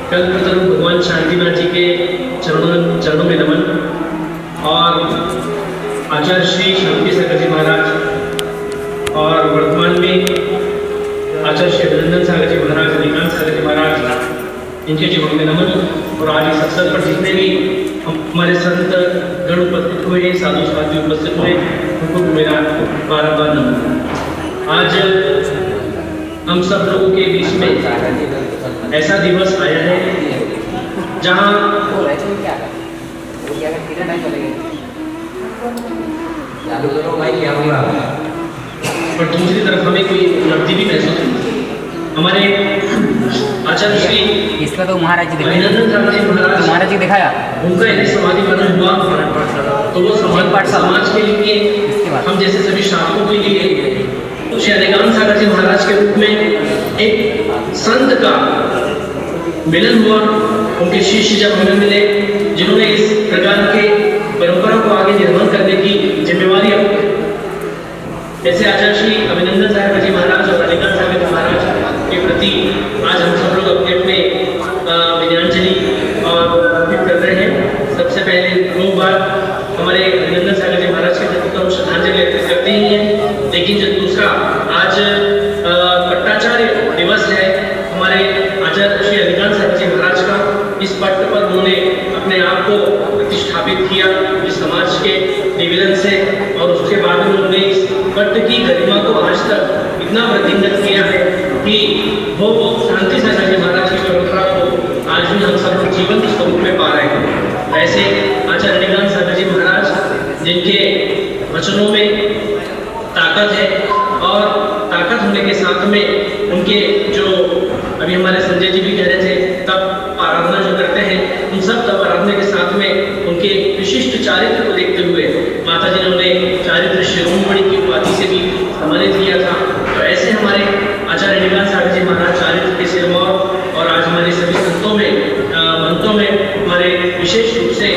कल्पतरु भगवान शांतिनाथ जी के चरणों में नमन और आचार्य श्री शांति सागर जी महाराज और वर्तमान में आचार्य श्री अभिनंदन सागर जी महाराज, निकांत सागर जी महाराज, इनके जीवन में नमन। और आज इस अवसर पर जितने भी हमारे संत गण उपस्थित हुए, साधु साधु उपस्थित हुए, उनको मेरा बार नमन। आज हम सब लोगों के बीच में ऐसा दिवस आया है जहाँ पर दूसरी तरफ हमें कोई उपलब्धि भी महसूस होती है। हमारे आचार्य श्री इसका तो महाराज जी महाराज जी दिखाया, उनका यदि समाधि बंधन हुआ तो वो समाज के लिए हम जैसे सभी शासकों के लिए श्री अनेकानंद सागर जी महाराज के रूप में एक संत का मिलन हुआ। उनके शिष्य जब हमें मिले जिन्होंने इस प्रकार के परंपरा को आगे निर्माण करने की जिम्मेवारी जैसे आचार्य श्री अभिनंदन सागर जी महाराज और अनेकानंद सागर जी महाराज के प्रति आज हम सब लोग अपने अपने विनयाञ्जलि और अर्पित कर रहे हैं। सबसे पहले दो बार हमारे अभिनंदन सागर जी महाराज के प्रति तो हम श्रद्धांजलि अर्पित करते ही हैं, लेकिन जो दूसरा आज पट्टाचार्य दिवस है हमारे आचार्य श्री अनेकानंद सागर जी महाराज का। इस पट्ट पर उन्होंने अपने आप को प्रतिष्ठापित किया इस समाज के निवेदन से, और उसके बाद में उन्होंने इस पट्ट की गरिमा को आज तक इतना वृद्धिंगत किया है कि वो शांति सागर जी महाराज की परंपरा को आज भी हम सब जीवंत स्वरूप में पा रहे हैं। ऐसे आचार्य अनेकानंद सागर जी महाराज जिनके वचनों में ताकत है और ताकत होने के साथ में उनके जो अभी हमारे संजय जी भी कह रहे थे तब आराधना जो करते हैं, उन सब तब आराधना के साथ में उनके विशिष्ट चारित्र को देखते हुए माता जी ने उन्हें चारित्र शिरोमणि की उपाधि से भी सम्मानित किया था। तो ऐसे हमारे आचार्य अनेकानंद सागर जी महाराज चारित्र के सिरमौर और आज हमारे सभी संतों में मंत्रों में हमारे विशेष रूप से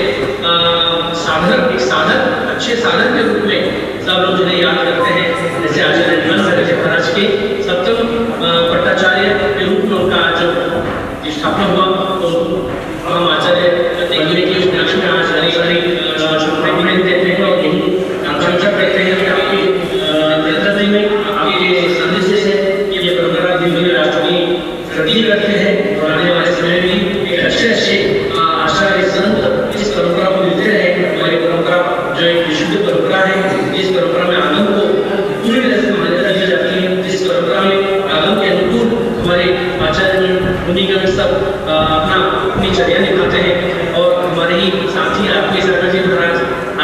साधक अच्छे साधक के रूप में सब लोग जिन्हें याद करते हैं। जैसे आचार्य अनेकानंद सागर जी महाराज के सप्तम पट्टाचार्य के रूप में उनका आज स्थापना हुआ, तो हम आचार्य देखने की उस दृश्य में आज हरी सारी शुभकामनाएं देते हैं और यही आकांक्षा करते हैं कि आपकी नेतृत्व में आपके संदेश से ये परंपरा दिन दिन राष्ट्रीय प्रगति करते हैं और आने वाले समय में एक अच्छे आचार्य संत इस परंपरा को मिलते रहे। हमारी परंपरा जो एक विशुद्ध परंपरा है, इस परंपरा में आगम को पूरी तरह से मान्यता दी जाती है। इस परंपरा में आगम के अनुकूल हमारे आचार्य मुनिगण सब अपनी चर्या निभाते हैं और हमारे ही साथी आपके सागर जी महाराज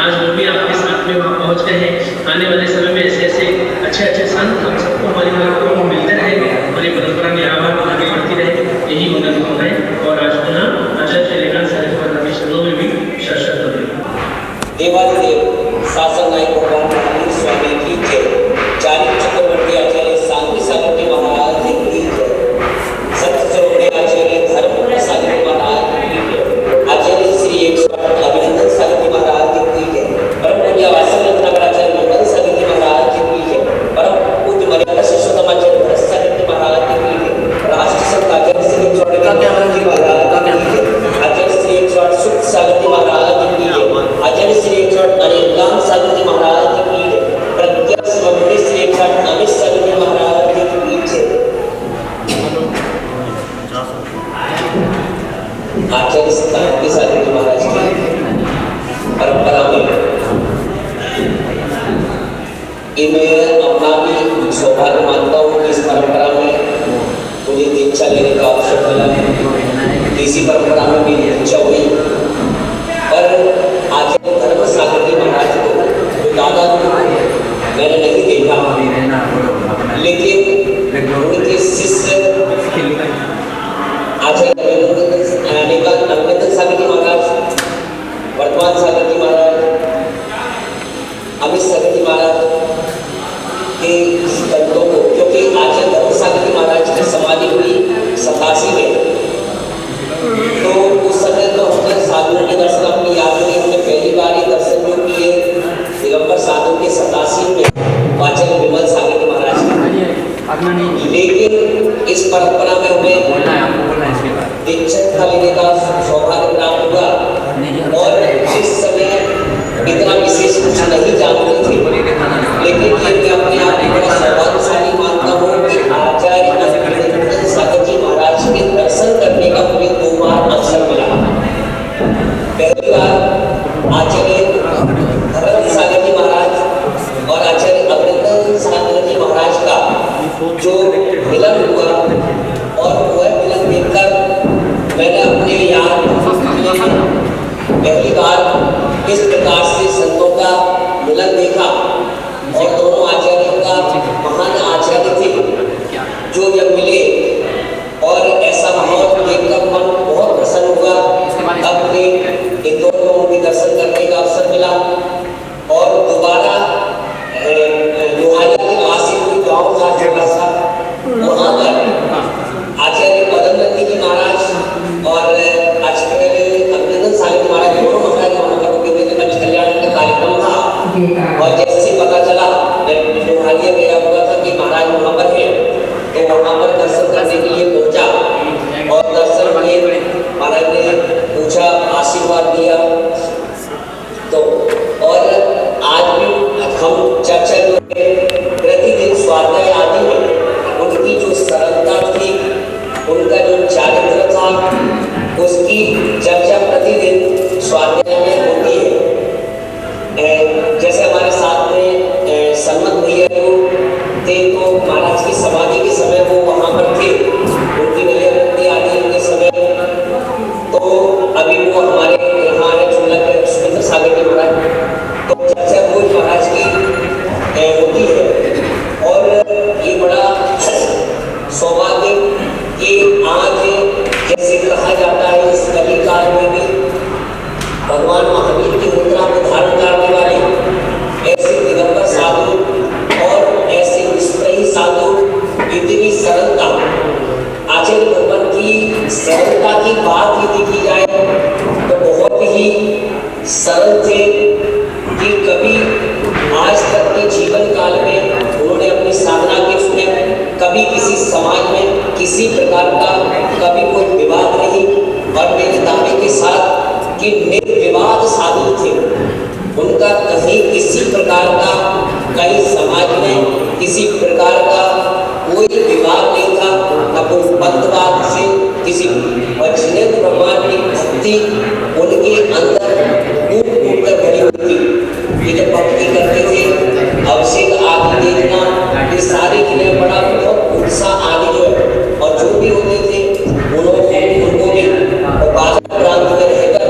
आज वो भी आपके साथ में वहाँ पहुँच गए हैं। आने वाले समय में ऐसे ऐसे अच्छे संत हम सबको हमारी परंपरा को मिलते रहे, हमारी परंपरा में आगे बढ़ती रहे, यही मंगल कामना है। और आज पुनः आचार्य श्री अनेकानंद सागर जी महाराज के शरणों में भी शत देवादिदेव शासन नायक भगवान स्वामी की जय। चारित्र चक्रवर्ती आचार्य शांति सागर जी महाराज की जय। सत्य चौड़े आचार्य धर्म सागर जी महाराज की जय। आचार्य श्री 108 अभिनंदन सागर जी महाराज की जय। परम पूज्य वासव आचार्य मंगल सागर जी महाराज की जय। परम पूज्य मर्यादा शिष्योत्तम आचार्य भरत सागर जी महाराज की जय। राष्ट्र संत आचार्य श्री 108 जी महाराज की जय। आचार्य श्री 108 सुख सागर जी महाराज की जय। आचार्य श्री 108 अनेकानंद सागर जी महाराज सौभाग्य मानता हूँ कि इस परंपरा में मुझे दीक्षा लेने का अवसर मिला। इसी परंपरा में मेरी दीक्षा हुई और आचार्य धर्म सागर जी महाराज को जो दादा मैंने नहीं देखा, लेकिन उनके शिष्य आचार्य अभिनंदन सागर जी महाराज, वर्तमान सागर जी महाराज, अमित सागर जी महाराज के संतों को, क्योंकि आचार्य धर्म सागर जी महाराज की समाधि हुई 87 में, तो उस समय तो हमने साधुओं के दर्शन अपनी याद में हमने पहली बार ही दर्शन जो किए दिगंबर साधु के 87 में आचार्य विमल सागर जी महाराज की। लेकिन इस परंपरा में हमें दीक्षा लेने का सौभाग्य प्राप्त हुआ और जिस समय इतना विशेष कुछ नहीं जानते थे, लेकिन ये मैं अपने आप को बड़ा सौभाग्यशाली मानता हूँ कि आचार्य सागर जी महाराज के दर्शन करने का मुझे 2 बार अवसर मिला। पहली बार आचार्य धर्म सागर जी महाराज और आचार्य अभिनंदन सागर जी महाराज का जो मिलन हुआ और वह मिलन देखकर मैंने अपने याद पहली बार इस प्रकार से संतों का मिलन देखा और दोनों आचार्यों का महान आचार्य थे जो जब मिले और ऐसा माहौल देखकर मन बहुत प्रसन्न हुआ। अपने इंदौर में उनके दर्शन करने का अवसर मिला और दोबारा लोहारिया के पास से कोई गाँव था छोटा सा, वहाँ पर आचार्य पदमनंदी जी महाराज और आचार्य अभिनंदन सागर जी महाराज दोनों महाराज वहाँ पर रुके हुए थे। पंच कल्याण का कार्यक्रम था और जैसे पता चला मैं लोहारिया गया हुआ था कि महाराज वहाँ पर है, तो वहाँ पर दर्शन करने के लिए पहुँचा और दर्शन में महाराज ने पूछा, आशीर्वाद दिया। तो और आज भी हम चर्चा जो है प्रतिदिन स्वाध्याय आदि में उनकी जो सरलता थी, उनका जो चारित्र था, उसकी चर्चा प्रतिदिन स्वाध्याय में होती है। जैसे हमारे साथ में सन्मत भैया थे, तो महाराज की समाधि के समय वो वहाँ पर थे, उनकी नैयावृत्ति आदि के समय, तो अभी वो हमारे यहाँ चूल्हा सुरेंद्र सागर जी महाराज, तो चर्चा वो महाराज की होती है। और ये बड़ा सौभाग्य कि आज जैसे कहा जाता है इस कली काल में भी भगवान महावीर की मुद्रा को धारण करने वाले ऐसे दिगंबर साधु और ऐसे निष्प्रही साधु, इतनी सरलता, आचार्य भगवान की सरलता की बात यदि की जाए तो बहुत ही सरल थे कि कभी आज तक के जीवन काल में उन्होंने अपनी साधना के उसमें कभी किसी समाज में किसी प्रकार का कभी कोई विवाद नहीं, और मेरे दावे के साथ कि निर्विवाद साधु थे। उनका कहीं किसी प्रकार का कहीं समाज में किसी प्रकार का कोई विवाद नहीं था, न कोई पंथवाद से किसी, और जिनेंद्र भगवान की भक्ति उनके अंदर कूट कूट कर भरी हुई थी। ये जब भक्ति करते थे, अभिषेक आदि देखना, ये सारे के लिए बड़ा बहुत उत्साह आदि जो है, और जो भी होते थे उनको भी और बादल प्रांत में रहकर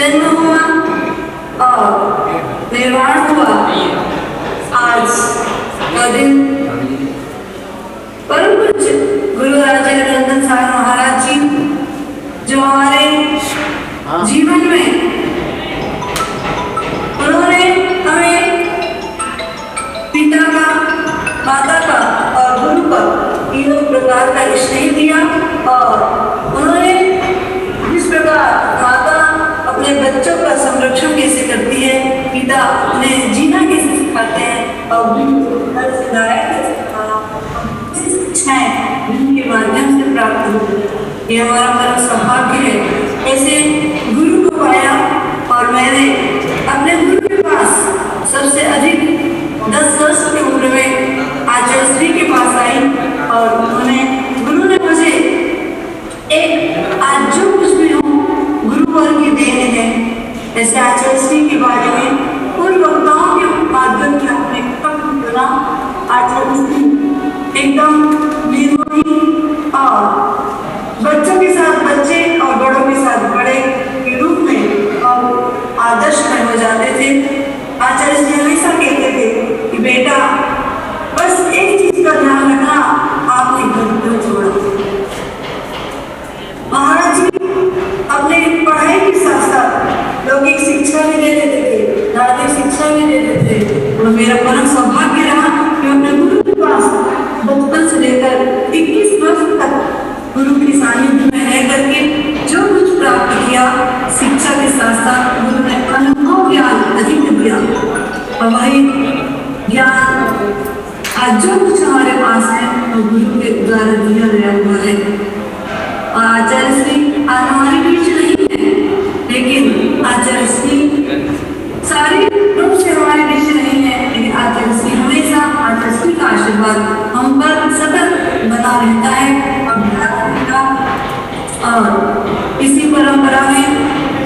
जन्म हुआ और निर्माण हुआ आज का दिन परम पूज्य गुरु आचार्य नंदन सागर महाराज जी जो हमारे जीवन में उन्होंने हमें पिता का, माता का और गुरु का तीनों प्रकार का स्नेह दिया। और उन्होंने जिस प्रकार माता अपने बच्चों का संरक्षण कैसे करती है, पिता उन्हें जीना कैसे सिखाते हैं और गुरु हर शिक्षाएं उनके माध्यम से प्राप्त होती। ये हमारा परम सौभाग्य है। ऐसे गुरु को पाया और मैंने अपने गुरु के पास सबसे अधिक 10 वर्ष की उम्र में आचार्य श्री के पास आई और गुरु ने मुझे एक आज जो कुछ भी हूँ गुरु वर की देन है। ऐसे आचार्य श्री के बारे में पूर्व वक्ताओं के माध्यम से हमने कम सुना। आचार्य श्री एकदम निर्मोही और बच्चों के साथ बच्चे और बड़ों के साथ बड़े के रूप में और आदर्श में हो जाते थे। आचार्य जी हमेशा कहते थे कि बेटा बस एक चीज का ध्यान रखना, आपने घर क्यों छोड़ा। महाराज जी अपने पढ़ाई के साथ साथ लौकिक शिक्षा भी दे देते थे, धार्मिक शिक्षा भी दे देते थे। और मेरा परम सौभाग्य रहा कि अपने गुरु के पास बचपन से लेकर 21 वर्ष तक गुरु के सानिध्य में रह करके जो कुछ प्राप्त किया, शिक्षा के साथ साथ गुरु ने अनुभव ज्ञान अधिक दिया। और वही ज्ञान आज जो कुछ हमारे पास है वो गुरु के द्वारा दिया गया हुआ है। और आचार्य श्री आज हमारे बीच नहीं है, लेकिन आचार्य श्री सारे रूप से हमारे बीच नहीं है, लेकिन आचार्य श्री हमेशा आचार्य श्री का आशीर्वाद हम पर सतत बना रहता है। और इसी परंपरा में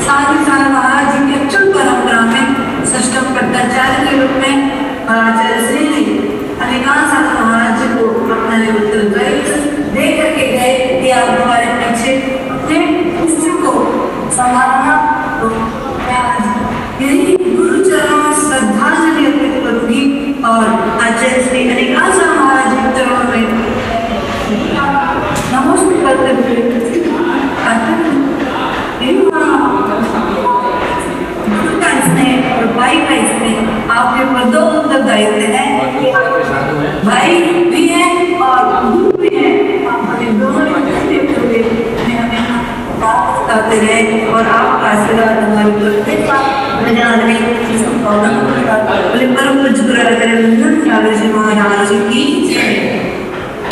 साथ ही साथ महाराज जी की अक्षुण परंपरा में षष्ठम पट्टाचार्य के रूप में आचार्य श्री ने अधिकांश महाराज जी को अपना उत्तरदायी दे करके गए कि आप हमारे पीछे अपने पुष्टि को संभालना। तो यही गुरु चरणों में श्रद्धांजलि अर्पित करूंगी और आचार्य श्री अधिकांश महाराज जी के चरणों में नमस्ते करते हुए और भाई का इसमें आपके ऊपर दो उत्तरदायित्व है, भाई भी है और गुरु भी है। आप हमें दोनों करते रहे और आपका आशीर्वाद हमारे परम पूज्य गुरु आचार्य नंदन सागर जी महाराज की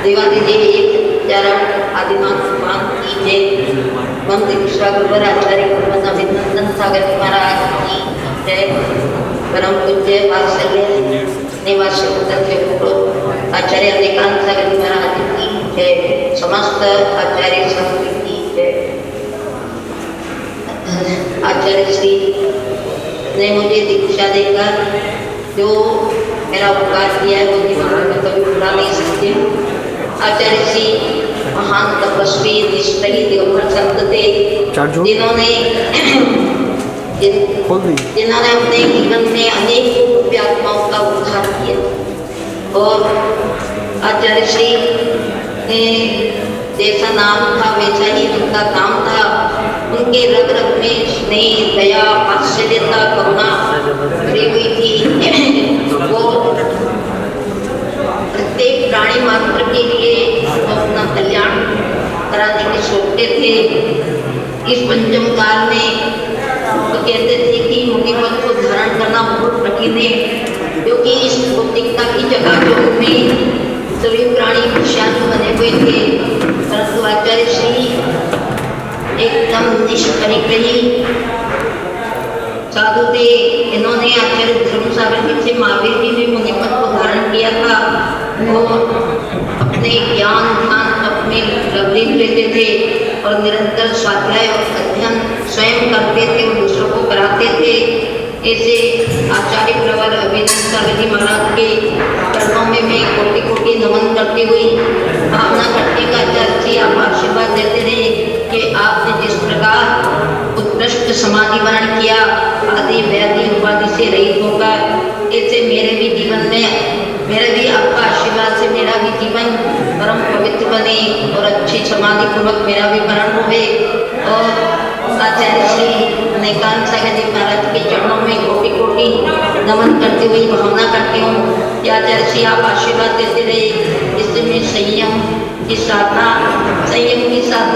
देवादिदेव एक चरण आदिनाथ मान की जय। वंदे कृष्णा गुरुवर आचार्य नंदन सागर जी महाराज की जय। परम पूज्य वात्सल्य निवासी आचार्य अधिकांश सागर जी महाराज की जय। समस्त आचार्य संघ की जय। आचार्य श्री ने मुझे दीक्षा देकर जो मेरा उपकार किया है वो जीवन में कभी भुला नहीं सकते। आचार्य श्री महान तपस्वी निष्ठही दिगंबर संत थे, जिन्होंने अपने जीवन में अनेक आत्माओं का उद्धार किया। और आचार्य श्री ने जैसा नाम था वैसा ही उनका काम था। उनके रग रग में स्नेह, दया, वात्सल्यता, करुणा भरी हुई थी। वो प्रत्येक प्राणी मात्र के लिए अपना कल्याण कराने के सोचते थे। इस पंचम काल में तो कहते थे कि मुसीबत को धारण करना बहुत कठिन है, क्योंकि इस भौतिकता की जगह जो में सभी प्राणी शांत बने हुए थे। परंतु आचार्य श्री एकदम निष्परिग्रही साधु थे। इन्होंने आचार्य धर्म सागर जी से महावीर जी ने मुनिपद को धारण किया था। वो अपने ज्ञान ध्यान अपने लवलीन लेते थे और निरंतर स्वाध्याय और अध्ययन स्वयं करते थे और दूसरों को कराते थे। ऐसे आचार्य प्रवर अभिनंदन सागर जी महाराज के चरणों में मैं कोटि कोटि नमन करती हुई भावना करती का आचार्य जी आप आशीर्वाद देते रहे कि आपने जिस प्रकार उत्तर उत्कृष्ट समाधि वर्ण किया, आदि व्याधि उपाधि से रहित होकर, ऐसे मेरे भी जीवन में, मेरे भी आपका आशीर्वाद से मेरा भी जीवन परम पवित्र बने और अच्छी समाधि पूर्वक मेरा भी मरण होवे। और आचार्य श्री अनेकांत सागर जी महाराज के चरणों में कोटि कोटि नमन करते हुए भावना करती हूँ कि आचार्य श्री आप आशीर्वाद देते रहे, इससे मैं संयम की साधना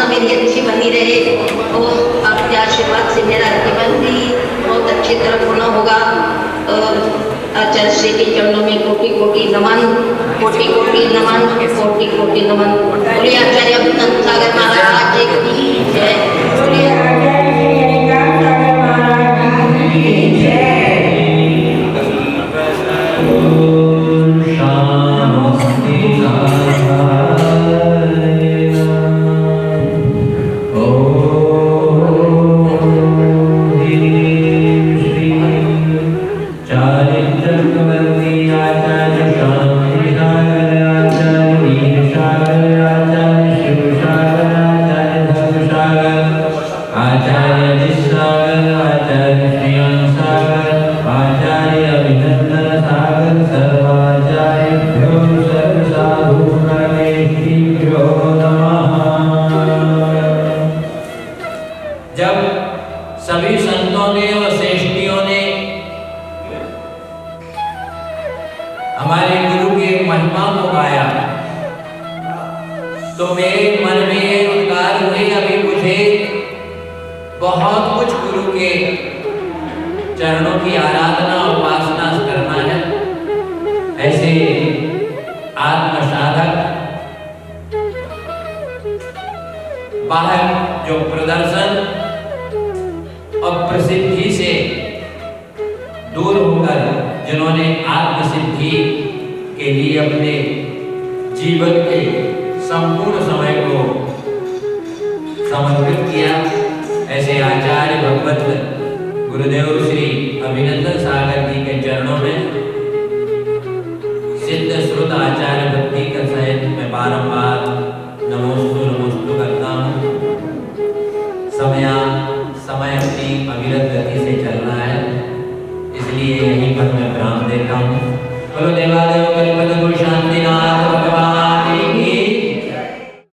मेरी अच्छी बनी रहे और आपके आशीर्वाद से मेरा जीवन भी बहुत अच्छी तरह पूर्ण होगा। और आचार्य श्री के चरणों में कोटि कोटि नमन, कोटि कोटि नमन, कोटि कोटि नमन। बोलिए आचार्य अभिनंदन सागर महाराज की जय। बोलिए आचार्य श्री अनेकांत सागर महाराज की जय। सभी संतों ने और श्रेष्ठियों ने हमारे गुरु के महिमा को गाया, तो मेरे मन में ये उद्गार हुए, अभी मुझे बहुत कुछ गुरु के चरणों की आराधना उपासना करना है। ऐसे आत्मसाधक बाहर जो प्रदर्शन और प्रसिद्धि से दूर होकर जिन्होंने आत्मसिद्धि के लिए अपने जीवन के संपूर्ण समय को समर्पित किया, ऐसे आचार्य भगवत गुरुदेव श्री अभिनंदन सागर जी के चरणों में सिद्ध श्रुत आचार्य भक्ति का सहित मैं बारंबार नमोस्तु करता हूँ। समय अपनी अविरत गति से चल रहा है, इसलिए यहीं पर मैं विराम देता हूँ। बोलो देवालय गुरु शांतिनाथ भगवान की